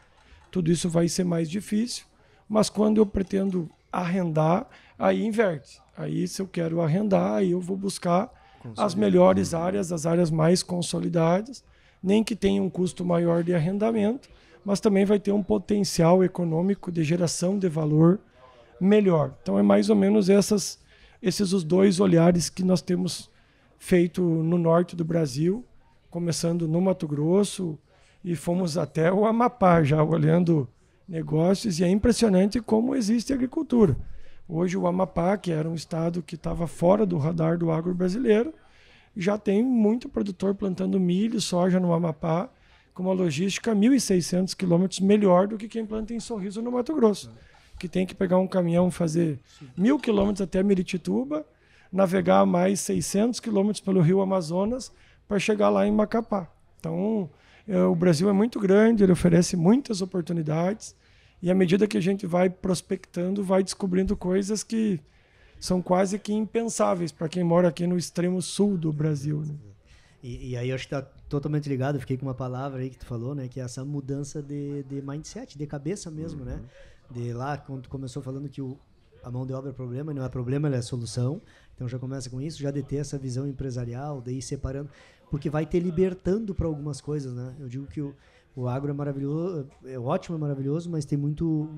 Tudo isso vai ser mais difícil, mas quando eu pretendo arrendar, aí inverte. Aí se eu quero arrendar, aí eu vou buscar as melhores áreas, as áreas mais consolidadas, nem que tenha um custo maior de arrendamento, mas também vai ter um potencial econômico de geração de valor melhor. Então é mais ou menos esses os dois olhares que nós temos feito no norte do Brasil, começando no Mato Grosso e fomos até o Amapá já olhando negócios, e é impressionante como existe agricultura. Hoje o Amapá, que era um estado que estava fora do radar do agro brasileiro, já tem muito produtor plantando milho, soja no Amapá, com uma logística 1.600 quilômetros melhor do que quem planta em Sorriso, no Mato Grosso, que tem que pegar um caminhão, fazer 1.000 quilômetros até Miritituba, navegar mais 600 quilômetros pelo rio Amazonas para chegar lá em Macapá. Então, o Brasil é muito grande, ele oferece muitas oportunidades, e à medida que a gente vai prospectando, vai descobrindo coisas que são quase que impensáveis para quem mora aqui no extremo sul do Brasil, né? E aí eu acho que está totalmente ligado, fiquei com uma palavra aí que tu falou, né? Que é essa mudança de mindset, de cabeça mesmo, né? De lá, quando tu começou falando que a mão de obra é problema, e não é problema, ela é solução. Então já começa com isso, já de ter essa visão empresarial, de ir separando, porque vai te libertando para algumas coisas, né? Eu digo que o agro é maravilhoso, é ótimo, é maravilhoso, mas tem muito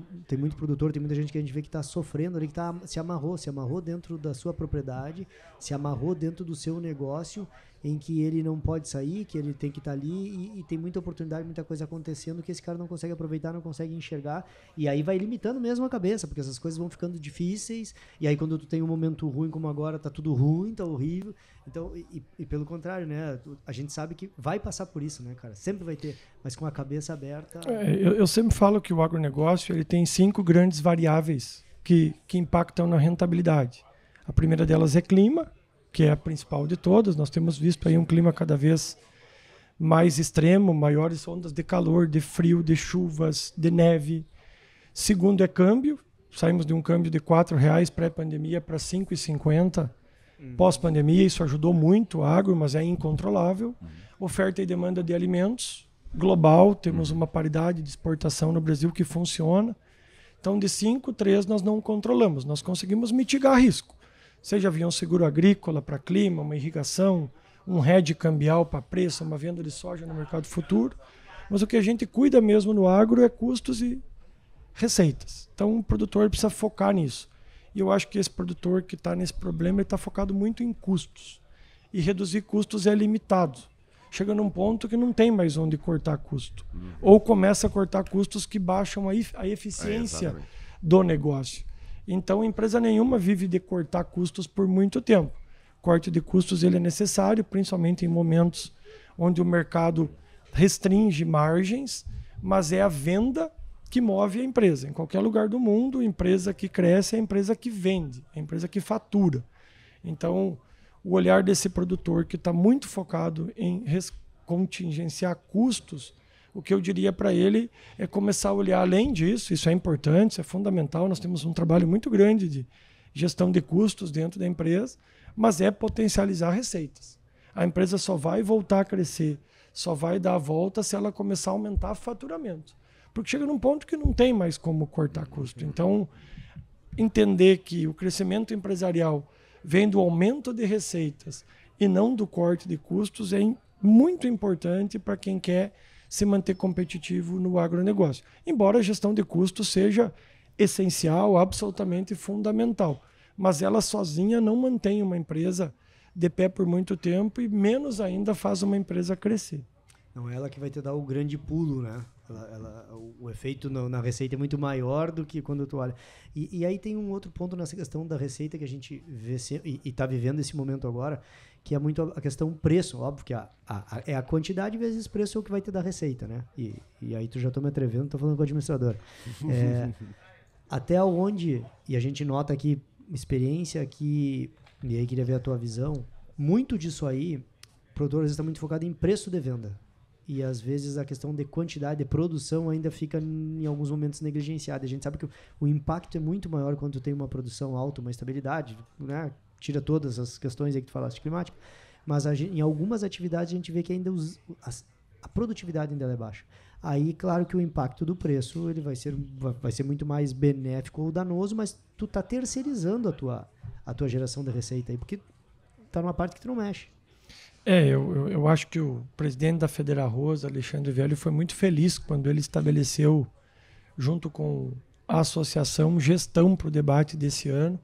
produtor, tem muita gente que a gente vê que está sofrendo ali, que se amarrou dentro da sua propriedade, se amarrou dentro do seu negócio, em que ele não pode sair, que ele tem que estar ali, e tem muita oportunidade, muita coisa acontecendo que esse cara não consegue aproveitar, não consegue enxergar, e aí vai limitando mesmo a cabeça, porque essas coisas vão ficando difíceis, e aí quando tu tem um momento ruim como agora, tá tudo ruim, tá horrível, então, e pelo contrário, né, a gente sabe que vai passar por isso, né, cara, sempre vai ter, mas com a cabeça aberta... Eu sempre falo que o agronegócio ele tem 5 grandes variáveis que impactam na rentabilidade. A primeira delas é clima, que é a principal de todas. Nós temos visto aí um clima cada vez mais extremo, maiores ondas de calor, de frio, de chuvas, de neve. Segundo é câmbio. Saímos de um câmbio de R$4 pré-pandemia para R$ 5,50 pós-pandemia. Isso ajudou muito o agro, mas é incontrolável. Oferta e demanda de alimentos global. Temos uma paridade de exportação no Brasil que funciona. Então, de 5, 3 nós não controlamos. Nós conseguimos mitigar risco. Seja via um seguro agrícola para clima, uma irrigação, um hedge cambial para preço, uma venda de soja no mercado futuro. Mas o que a gente cuida mesmo no agro é custos e receitas. Então o produtor precisa focar nisso. E eu acho que esse produtor que está nesse problema está focado muito em custos. E reduzir custos é limitado. Chega num ponto que não tem mais onde cortar custo. Ou começa a cortar custos que baixam a eficiência do negócio. Então, empresa nenhuma vive de cortar custos por muito tempo. Corte de custos ele é necessário, principalmente em momentos onde o mercado restringe margens, mas é a venda que move a empresa. Em qualquer lugar do mundo, a empresa que cresce é a empresa que vende, é a empresa que fatura. Então, o olhar desse produtor que está muito focado em contingenciar custos, o que eu diria para ele é começar a olhar além disso. Isso é importante, isso é fundamental. Nós temos um trabalho muito grande de gestão de custos dentro da empresa, mas é potencializar receitas. A empresa só vai voltar a crescer, só vai dar a volta se ela começar a aumentar o faturamento. Porque chega num ponto que não tem mais como cortar custo. Então, entender que o crescimento empresarial vem do aumento de receitas e não do corte de custos é muito importante para quem quer se manter competitivo no agronegócio. Embora a gestão de custos seja essencial, absolutamente fundamental, mas ela sozinha não mantém uma empresa de pé por muito tempo e menos ainda faz uma empresa crescer. Não é ela que vai te dar o grande pulo, né? O efeito na receita é muito maior do que quando tu olha. E aí tem um outro ponto nessa questão da receita que a gente vê e está vivendo esse momento agora, que é muito a questão preço. Óbvio que é a quantidade vezes preço é o que vai te dar receita, né? E aí tu já estou me atrevendo, estou falando com o administrador. Até onde, e a gente nota aqui, experiência aqui, e aí queria ver a tua visão, muito disso aí, o produtor às vezes está muito focado em preço de venda. E às vezes a questão de quantidade de produção ainda fica em alguns momentos negligenciada. A gente sabe que o impacto é muito maior quando tu tem uma produção alta, uma estabilidade, né? Tira todas as questões aí que tu falaste climática, mas em algumas atividades a gente vê que ainda a produtividade ainda é baixa. Aí, claro que o impacto do preço ele vai ser muito mais benéfico ou danoso, mas tu tá terceirizando a tua geração de receita aí, porque tá numa parte que tu não mexe. Eu acho que o presidente da Federarroz, Alexandre Velho, foi muito feliz quando ele estabeleceu, junto com a associação, gestão para o debate desse ano,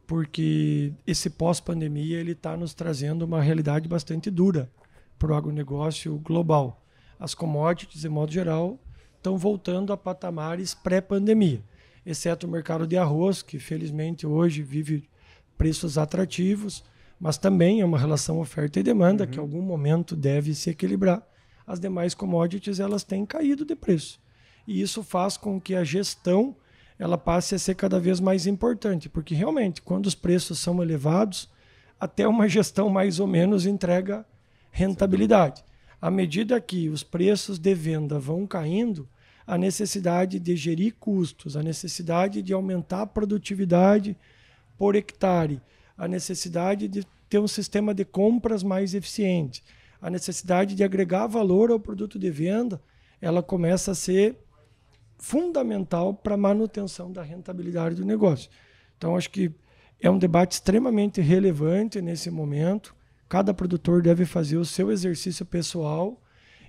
porque esse pós-pandemia ele está nos trazendo uma realidade bastante dura para o agronegócio global. As commodities, de modo geral, estão voltando a patamares pré-pandemia, exceto o mercado de arroz, que felizmente hoje vive preços atrativos, mas também é uma relação oferta e demanda que em algum momento deve se equilibrar. As demais commodities elas têm caído de preço. E isso faz com que a gestão ela passe a ser cada vez mais importante, porque realmente, quando os preços são elevados, até uma gestão mais ou menos entrega rentabilidade. À medida que os preços de venda vão caindo, a necessidade de gerir custos, a necessidade de aumentar a produtividade por hectare, a necessidade de ter um sistema de compras mais eficiente, a necessidade de agregar valor ao produto de venda, ela começa a ser fundamental para a manutenção da rentabilidade do negócio. Então, acho que é um debate extremamente relevante nesse momento. Cada produtor deve fazer o seu exercício pessoal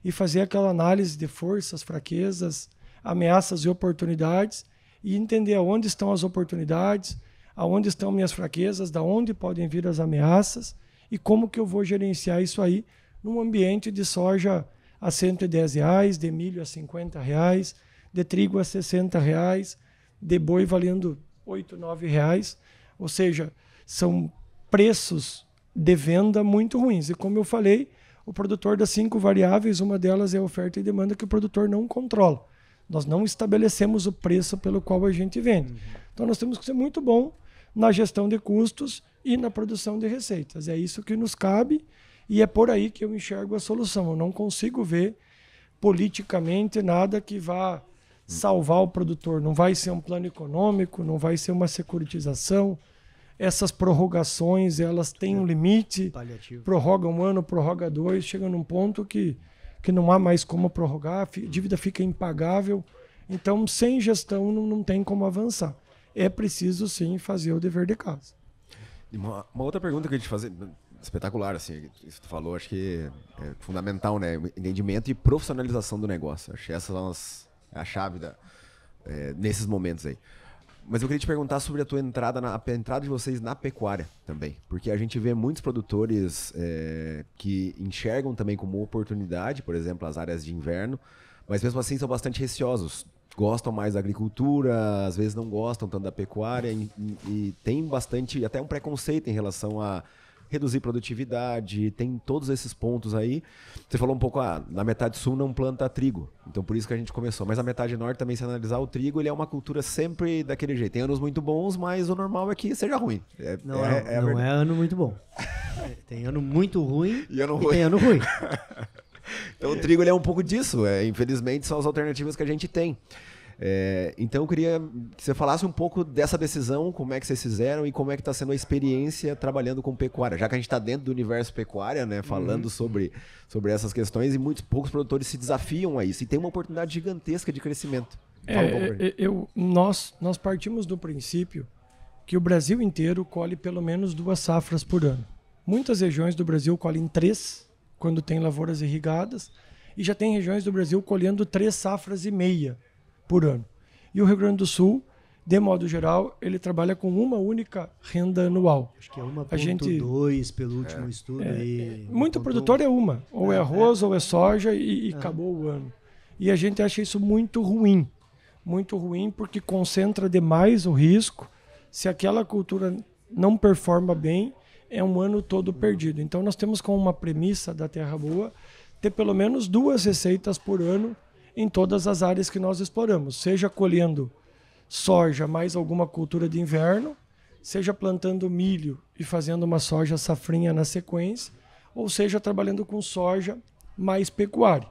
e fazer aquela análise de forças, fraquezas, ameaças e oportunidades e entender aonde estão as oportunidades, aonde estão minhas fraquezas, da onde podem vir as ameaças e como que eu vou gerenciar isso aí num ambiente de soja a R$110, de milho a R$50, de trigo a R$60, de boi valendo R$8, R$9. Ou seja, são preços de venda muito ruins. E como eu falei, o produtor das 5 variáveis, uma delas é a oferta e demanda que o produtor não controla. Nós não estabelecemos o preço pelo qual a gente vende. Então nós temos que ser muito bom na gestão de custos e na produção de receitas. É isso que nos cabe e é por aí que eu enxergo a solução. Eu não consigo ver politicamente nada que vá salvar o produtor. Não vai ser um plano econômico, não vai ser uma securitização. Essas prorrogações, elas têm um limite. Paliativo. Prorroga 1 ano, prorroga 2, chega num ponto que não há mais como prorrogar, a dívida fica impagável. Então, sem gestão, não tem como avançar. É preciso, sim, fazer o dever de casa. Uma outra pergunta que eu ia te fazer, espetacular, assim, isso que tu falou, acho que é fundamental, né? Entendimento e profissionalização do negócio. Acho que essas são a chave nesses momentos aí. Mas eu queria te perguntar sobre a tua entrada, a entrada de vocês na pecuária também. Porque a gente vê muitos produtores que enxergam também como oportunidade, por exemplo, as áreas de inverno, mas mesmo assim são bastante receosos. Gostam mais da agricultura, às vezes não gostam tanto da pecuária e tem bastante, até um preconceito em relação a reduzir produtividade, tem todos esses pontos aí. Você falou um pouco, na metade sul não planta trigo, então por isso que a gente começou. Mas a metade norte também, se analisar o trigo, ele é uma cultura sempre daquele jeito. Tem anos muito bons, mas o normal é que seja ruim. Não é ano muito bom. Tem ano muito ruim e tem ano ruim. Então o trigo ele é um pouco disso, infelizmente são as alternativas que a gente tem. Então eu queria que você falasse um pouco dessa decisão, como é que vocês fizeram e como é que está sendo a experiência trabalhando com pecuária, já que a gente está dentro do universo pecuária, né, falando sobre essas questões e poucos produtores se desafiam a isso e tem uma oportunidade gigantesca de crescimento. Nós partimos do princípio que o Brasil inteiro colhe pelo menos 2 safras por ano. Muitas regiões do Brasil colhem 3, quando tem lavouras irrigadas, e já tem regiões do Brasil colhendo 3 safras e meia por ano. E o Rio Grande do Sul, de modo geral, ele trabalha com uma única renda anual. Acho que é 1,2 pelo último estudo. Muito produtor é uma, ou é arroz ou é soja e acabou o ano. E a gente acha isso muito ruim porque concentra demais o risco. Se aquela cultura não performa bem, é um ano todo perdido. Então nós temos como uma premissa da Terra Boa ter pelo menos 2 receitas por ano em todas as áreas que nós exploramos, seja colhendo soja mais alguma cultura de inverno, seja plantando milho e fazendo uma soja safrinha na sequência, ou seja trabalhando com soja mais pecuária.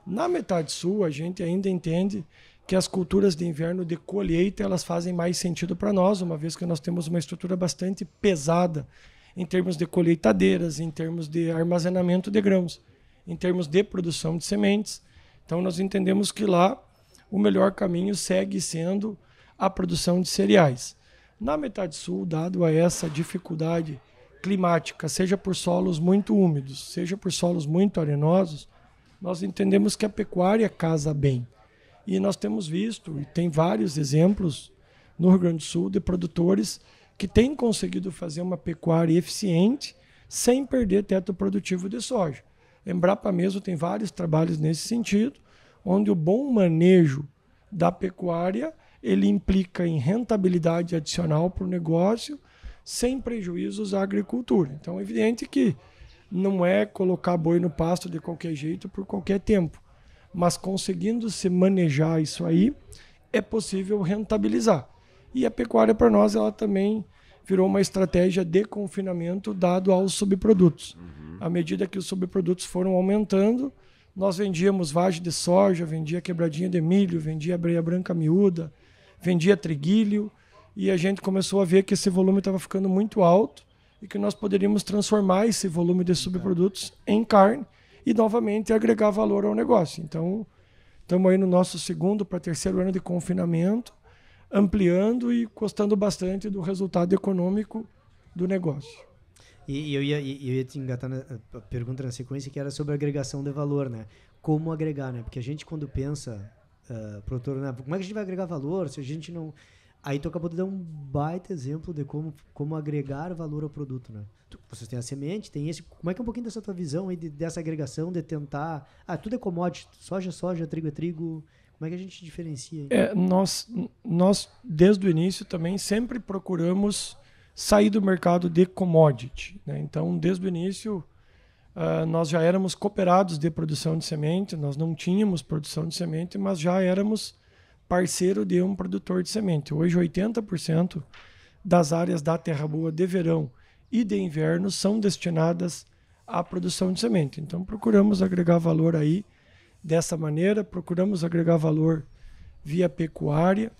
Na metade sul, a gente ainda entende que as culturas de inverno de colheita elas fazem mais sentido para nós, uma vez que nós temos uma estrutura bastante pesada em termos de colheitadeiras, em termos de armazenamento de grãos, em termos de produção de sementes. Então nós entendemos que lá o melhor caminho segue sendo a produção de cereais. Na metade sul, dado a essa dificuldade climática, seja por solos muito úmidos, seja por solos muito arenosos, nós entendemos que a pecuária casa bem. E nós temos visto, e tem vários exemplos no Rio Grande do Sul, de produtores que têm conseguido fazer uma pecuária eficiente sem perder teto produtivo de soja. A Embrapa mesmo tem vários trabalhos nesse sentido, onde o bom manejo da pecuária ele implica em rentabilidade adicional para o negócio, sem prejuízos à agricultura. Então é evidente que não é colocar boi no pasto de qualquer jeito por qualquer tempo, mas conseguindo se manejar isso aí, é possível rentabilizar. E a pecuária para nós ela também virou uma estratégia de confinamento dado aos subprodutos. À medida que os subprodutos foram aumentando, nós vendíamos vagem de soja, vendia quebradinha de milho, vendia breia branca miúda, vendia triguilho, e a gente começou a ver que esse volume estava ficando muito alto e que nós poderíamos transformar esse volume de subprodutos em carne e novamente agregar valor ao negócio. Então, estamos aí no nosso 2º para 3º ano de confinamento, ampliando e gostando bastante do resultado econômico do negócio. E eu ia te engatar na pergunta na sequência, que era sobre agregação de valor, né? Como agregar, né? Porque a gente, quando pensa, produtor, né? Como é que a gente vai agregar valor se a gente não... Aí tu acabou de dar um baita exemplo de como agregar valor ao produto, né? Vocês têm a semente, tem esse... Como é que é um pouquinho dessa tua visão aí dessa agregação, de tentar... tudo é commodity, soja, trigo é trigo... Como é que a gente diferencia? Nós, desde o início, também sempre procuramos sair do mercado de commodity, né? Então, desde o início, nós já éramos cooperados de produção de semente, nós não tínhamos produção de semente, mas já éramos parceiro de um produtor de semente. Hoje, 80% das áreas da Terra Boa de verão e de inverno são destinadas à produção de semente. Então, procuramos agregar valor aí dessa maneira, procuramos agregar valor via pecuária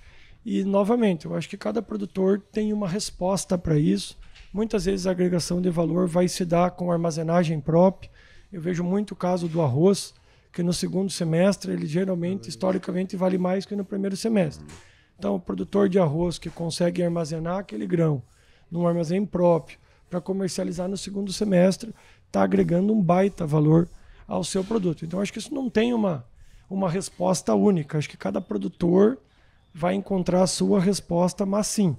e, novamente, eu acho que cada produtor tem uma resposta para isso. Muitas vezes a agregação de valor vai se dar com armazenagem própria. Eu vejo muito o caso do arroz, que no 2º semestre ele geralmente, historicamente, vale mais que no 1º semestre. Então, o produtor de arroz que consegue armazenar aquele grão num armazém próprio para comercializar no 2º semestre está agregando um baita valor ao seu produto. Então, acho que isso não tem uma resposta única. Acho que cada produtor vai encontrar a sua resposta, mas sim,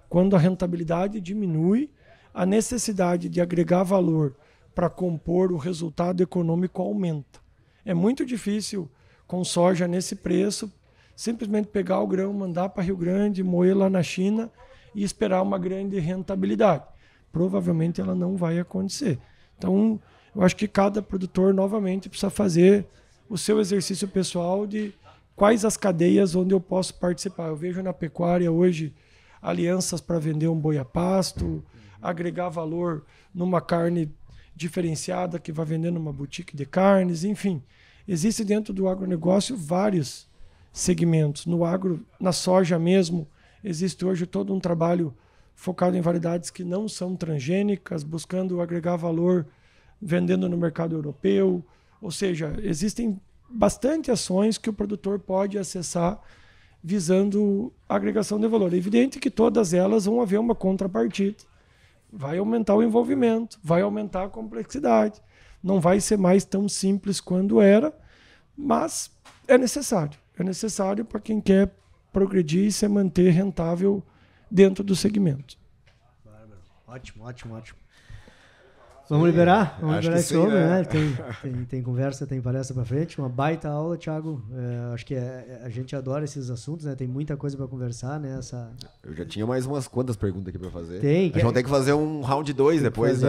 quando a rentabilidade diminui, a necessidade de agregar valor para compor o resultado econômico aumenta. É muito difícil, com soja nesse preço, simplesmente pegar o grão, mandar para Rio Grande, moer lá na China e esperar uma grande rentabilidade. Provavelmente ela não vai acontecer. Então, eu acho que cada produtor, novamente, precisa fazer o seu exercício pessoal de quais as cadeias onde eu posso participar. Eu vejo na pecuária hoje alianças para vender um boi a pasto, agregar valor numa carne diferenciada que vai vender numa boutique de carnes, enfim. Existe dentro do agronegócio vários segmentos. No agro, na soja mesmo, existe hoje todo um trabalho focado em variedades que não são transgênicas, buscando agregar valor vendendo no mercado europeu. Ou seja, existem bastante ações que o produtor pode acessar visando a agregação de valor. É evidente que todas elas vão haver uma contrapartida. Vai aumentar o envolvimento, vai aumentar a complexidade. Não vai ser mais tão simples quanto era, mas é necessário. É necessário para quem quer progredir e se manter rentável dentro do segmento. Ótimo. Vamos liberar? Vamos liberar esse homem, né? Tem conversa, tem palestra para frente. Uma baita aula, Thiago. Acho que a gente adora esses assuntos, né? Tem muita coisa para conversar, né? Eu já tinha mais umas quantas perguntas aqui para fazer. A gente vai ter que fazer um round 2 depois.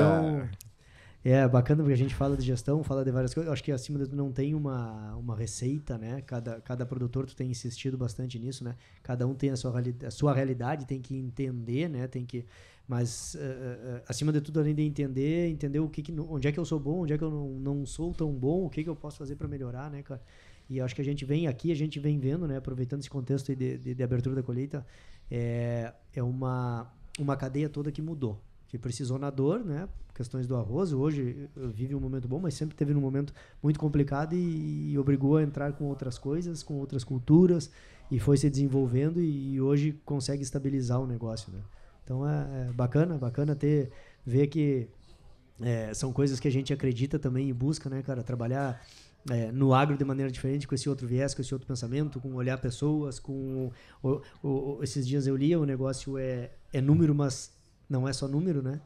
É bacana porque a gente fala de gestão, fala de várias coisas. Acho que acima de tudo não tem uma receita, né? Cada produtor, tu tem insistido bastante nisso, né? Cada um tem a sua realidade, tem que entender, né? Mas acima de tudo, além de entender onde é que eu sou bom, onde é que eu não sou tão bom, o que eu posso fazer para melhorar, né, cara? E acho que a gente vem vendo, né? Aproveitando esse contexto de abertura da colheita, é uma cadeia toda que mudou, que precisou na dor, né? Questões do arroz, hoje vive um momento bom, mas sempre teve um momento muito complicado e obrigou a entrar com outras coisas, com outras culturas, e foi se desenvolvendo e hoje consegue estabilizar o negócio, né? Então é bacana ver que são coisas que a gente acredita também e busca, né, cara? Trabalhar no agro de maneira diferente, com esse outro viés, com esse outro pensamento, com olhar pessoas, com... esses dias eu li, o negócio é número, mas não é só número, né?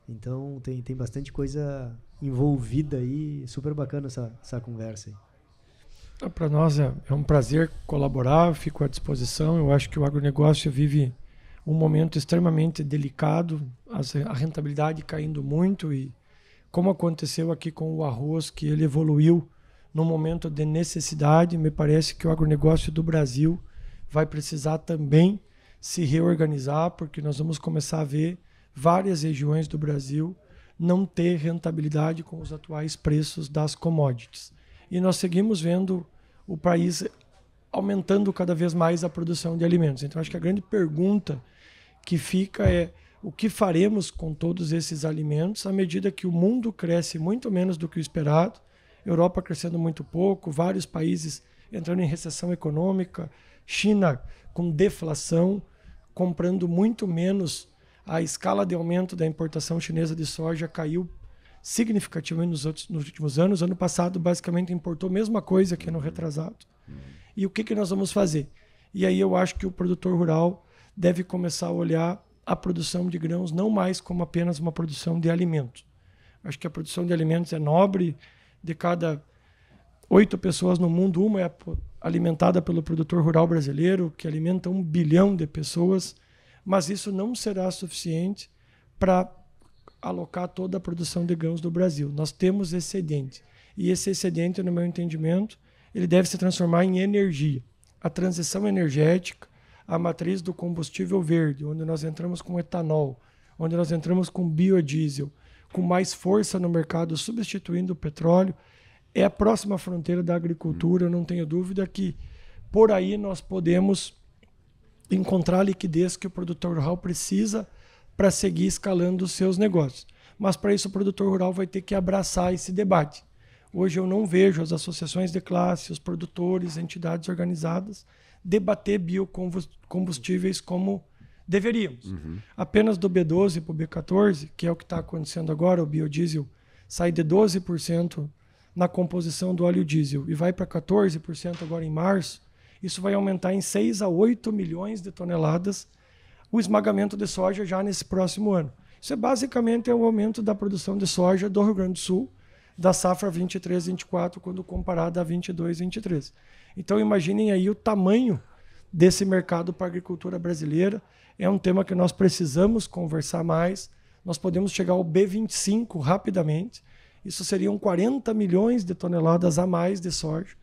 Então tem bastante coisa envolvida aí, super bacana essa conversa aí. Para nós é um prazer colaborar, fico à disposição. Eu acho que o agronegócio vive um momento extremamente delicado, a rentabilidade caindo muito, e como aconteceu aqui com o arroz, que ele evoluiu num momento de necessidade, me parece que o agronegócio do Brasil vai precisar também se reorganizar, porque nós vamos começar a ver várias regiões do Brasil não ter rentabilidade com os atuais preços das commodities. E nós seguimos vendo o país aumentando cada vez mais a produção de alimentos. Então, acho que a grande pergunta que fica é o que faremos com todos esses alimentos à medida que o mundo cresce muito menos do que o esperado, Europa crescendo muito pouco, vários países entrando em recessão econômica, China com deflação, comprando muito menos. A escala de aumento da importação chinesa de soja caiu significativamente nos últimos anos. Ano passado, basicamente, importou a mesma coisa que ano retrasado. E o que nós vamos fazer? E aí eu acho que o produtor rural deve começar a olhar a produção de grãos não mais como apenas uma produção de alimentos. Acho que a produção de alimentos é nobre. De cada 8 pessoas no mundo, uma é alimentada pelo produtor rural brasileiro, que alimenta 1 bilhão de pessoas. Mas isso não será suficiente para alocar toda a produção de grãos do Brasil. Nós temos excedente. E esse excedente, no meu entendimento, ele deve se transformar em energia. A transição energética, a matriz do combustível verde, onde nós entramos com etanol, onde nós entramos com biodiesel, com mais força no mercado, substituindo o petróleo, é a próxima fronteira da agricultura. Eu não tenho dúvida que por aí nós podemos encontrar a liquidez que o produtor rural precisa para seguir escalando os seus negócios. Mas para isso o produtor rural vai ter que abraçar esse debate. Hoje eu não vejo as associações de classe, os produtores, entidades organizadas debater biocombustíveis como deveríamos. Apenas do B12 para o B14, que é o que está acontecendo agora, o biodiesel sai de 12% na composição do óleo diesel e vai para 14% agora em março. Isso vai aumentar em 6 a 8 milhões de toneladas o esmagamento de soja já nesse próximo ano. Isso é basicamente o aumento da produção de soja do Rio Grande do Sul, da safra 23-24, quando comparada a 22-23. Então imaginem aí o tamanho desse mercado para a agricultura brasileira. É um tema que nós precisamos conversar mais. Nós podemos chegar ao B25 rapidamente. Isso seriam 40 milhões de toneladas a mais de soja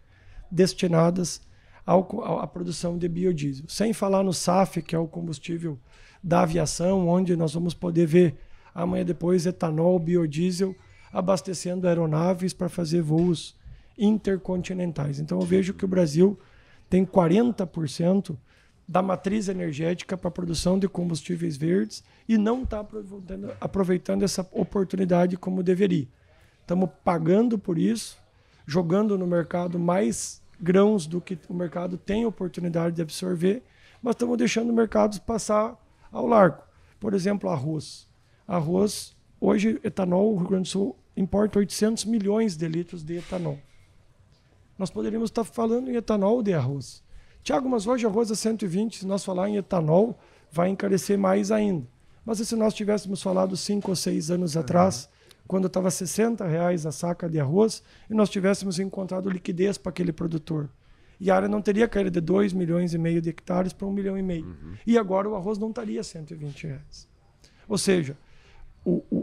destinadas à produção de biodiesel. Sem falar no SAF, que é o combustível da aviação, onde nós vamos poder ver amanhã depois etanol, biodiesel, abastecendo aeronaves para fazer voos intercontinentais. Então eu vejo que o Brasil tem 40% da matriz energética para a produção de combustíveis verdes e não está aproveitando essa oportunidade como deveria. Estamos pagando por isso, jogando no mercado mais grãos do que o mercado tem oportunidade de absorver, mas estamos deixando o mercado passar ao largo. Por exemplo, arroz. Arroz, hoje, etanol, o Rio Grande do Sul importa 800 milhões de litros de etanol. Nós poderíamos estar falando em etanol de arroz. Tiago, mas hoje arroz é 120, se nós falar em etanol, vai encarecer mais ainda. Mas e se nós tivéssemos falado 5 ou 6 anos atrás, quando estava R$60 a saca de arroz, e nós tivéssemos encontrado liquidez para aquele produtor? E a área não teria caído de 2,5 milhões de hectares para 1,5 milhão. E agora o arroz não estaria R$120. Ou seja,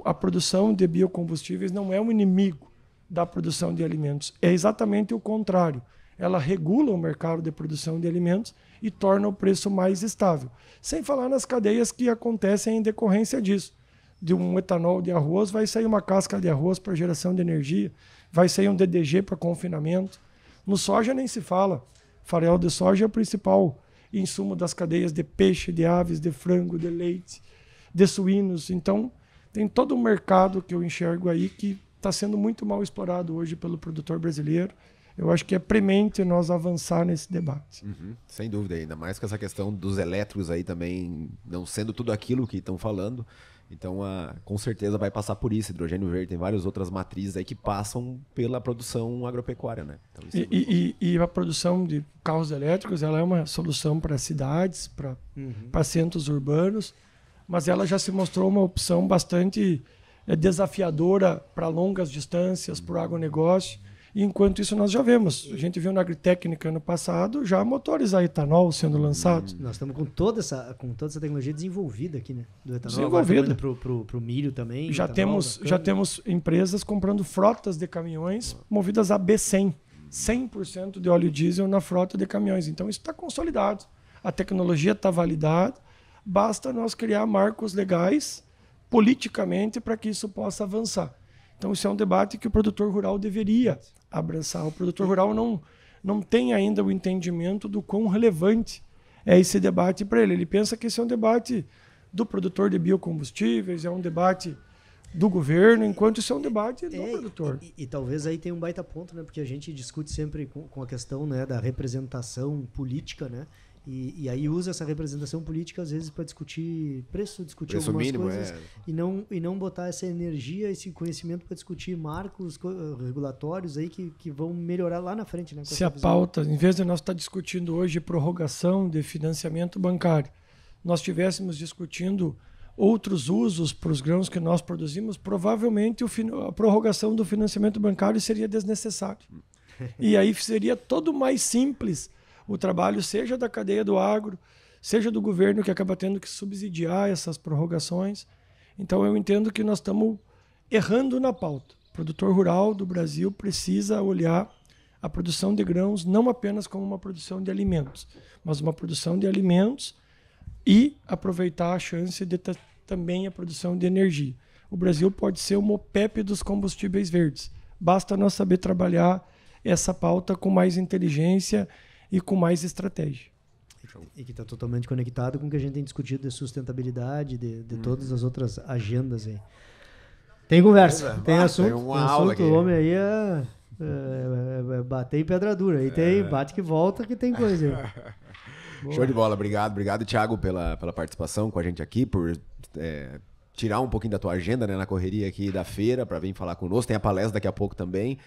a produção de biocombustíveis não é um inimigo da produção de alimentos. É exatamente o contrário. Ela regula o mercado de produção de alimentos e torna o preço mais estável. Sem falar nas cadeias que acontecem em decorrência disso. De um etanol de arroz vai sair uma casca de arroz para geração de energia, vai sair um DDG para confinamento. No soja nem se fala. Farelo de soja é o principal insumo das cadeias de peixe, de aves, de frango, de leite, de suínos. Então, tem todo um mercado que eu enxergo aí que está sendo muito mal explorado hoje pelo produtor brasileiro. Eu acho que é premente nós avançar nesse debate. Sem dúvida, ainda mais com essa questão dos elétricos aí também não sendo tudo aquilo que estão falando. Então, com certeza vai passar por isso. Hidrogênio verde, tem várias outras matrizes aí que passam pela produção agropecuária, né? Então, e a produção de carros elétricos, ela é uma solução para cidades, para centros urbanos, mas ela já se mostrou uma opção bastante desafiadora para longas distâncias, para o agronegócio. E enquanto isso nós já vemos. A gente viu na Agritécnica ano passado já motores a etanol sendo lançados. Nós estamos com toda essa tecnologia desenvolvida aqui, né? Do etanol. Desenvolvida. Para o milho também. Já temos empresas comprando frotas de caminhões movidas a B100. 100% de óleo diesel na frota de caminhões. Então isso está consolidado. A tecnologia está validada. Basta nós criar marcos legais politicamente para que isso possa avançar. Então, isso é um debate que o produtor rural deveria abraçar. O produtor rural não tem ainda o entendimento do quão relevante é esse debate para ele. Ele pensa que esse é um debate do produtor de biocombustíveis, é um debate do governo, enquanto isso é um debate do produtor. E talvez aí tenha um baita ponto, né? Porque a gente discute sempre com a questão, né, da representação política, né? E aí usa essa representação política às vezes para discutir preço algumas mínimo, coisas e não botar essa energia, esse conhecimento para discutir marcos regulatórios aí que vão melhorar lá na frente, né? Se a pauta, em vez de nós estar discutindo hoje prorrogação de financiamento bancário, nós estivéssemos discutindo outros usos para os grãos que nós produzimos, provavelmente a prorrogação do financiamento bancário seria desnecessário. E aí seria todo mais simples o trabalho, seja da cadeia do agro, seja do governo, que acaba tendo que subsidiar essas prorrogações. Então, eu entendo que nós estamos errando na pauta. O produtor rural do Brasil precisa olhar a produção de grãos não apenas como uma produção de alimentos, mas uma produção de alimentos e aproveitar a chance de ter também a produção de energia. O Brasil pode ser o MOPEP dos combustíveis verdes. Basta nós saber trabalhar essa pauta com mais inteligência e com mais estratégia. E que está totalmente conectado com o que a gente tem discutido de sustentabilidade, de todas as outras agendas aí. Tem conversa, tem assunto. Tem uma aula aqui. O homem aí é bater em pedra dura. Aí tem bate que volta que tem coisa aí. Show de bola, obrigado, Thiago, pela participação com a gente aqui, por tirar um pouquinho da tua agenda, né, na correria aqui da feira para vir falar conosco. Tem a palestra daqui a pouco também.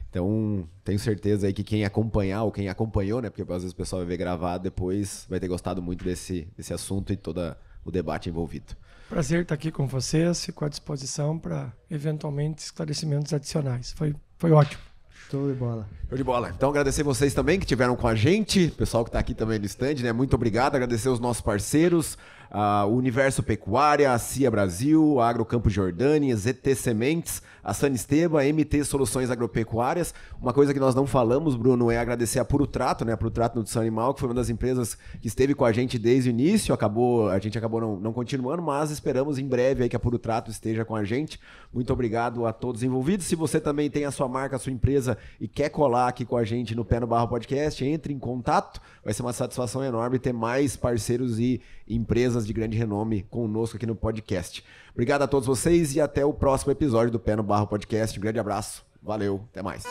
Então, tenho certeza aí que quem acompanhar ou quem acompanhou, né, porque às vezes o pessoal vai ver gravado depois, vai ter gostado muito desse assunto e todo o debate envolvido. Prazer estar aqui com vocês, fico à disposição para eventualmente esclarecimentos adicionais. Foi ótimo. Show de bola. Show de bola. Então, agradecer vocês também que estiveram com a gente, o pessoal que está aqui também no stand, né? Muito obrigado. Agradecer os nossos parceiros, o Universo Pecuária, a CIA Brasil, a Agrocampo Jordânia, ZT Sementes, a Sanisteba, MT Soluções Agropecuárias. Uma coisa que nós não falamos, Bruno, é agradecer a Puro Trato, né? A Puro Trato Nutrição Animal, que foi uma das empresas que esteve com a gente desde o início. A gente acabou não continuando, mas esperamos em breve aí que a Puro Trato esteja com a gente. Muito obrigado a todos envolvidos. Se você também tem a sua marca, a sua empresa e quer colar aqui com a gente no Pé no Barro Podcast, entre em contato. Vai ser uma satisfação enorme ter mais parceiros e empresas de grande renome conosco aqui no podcast. Obrigado a todos vocês e até o próximo episódio do Pé no Barro Podcast. Um grande abraço. Valeu, até mais.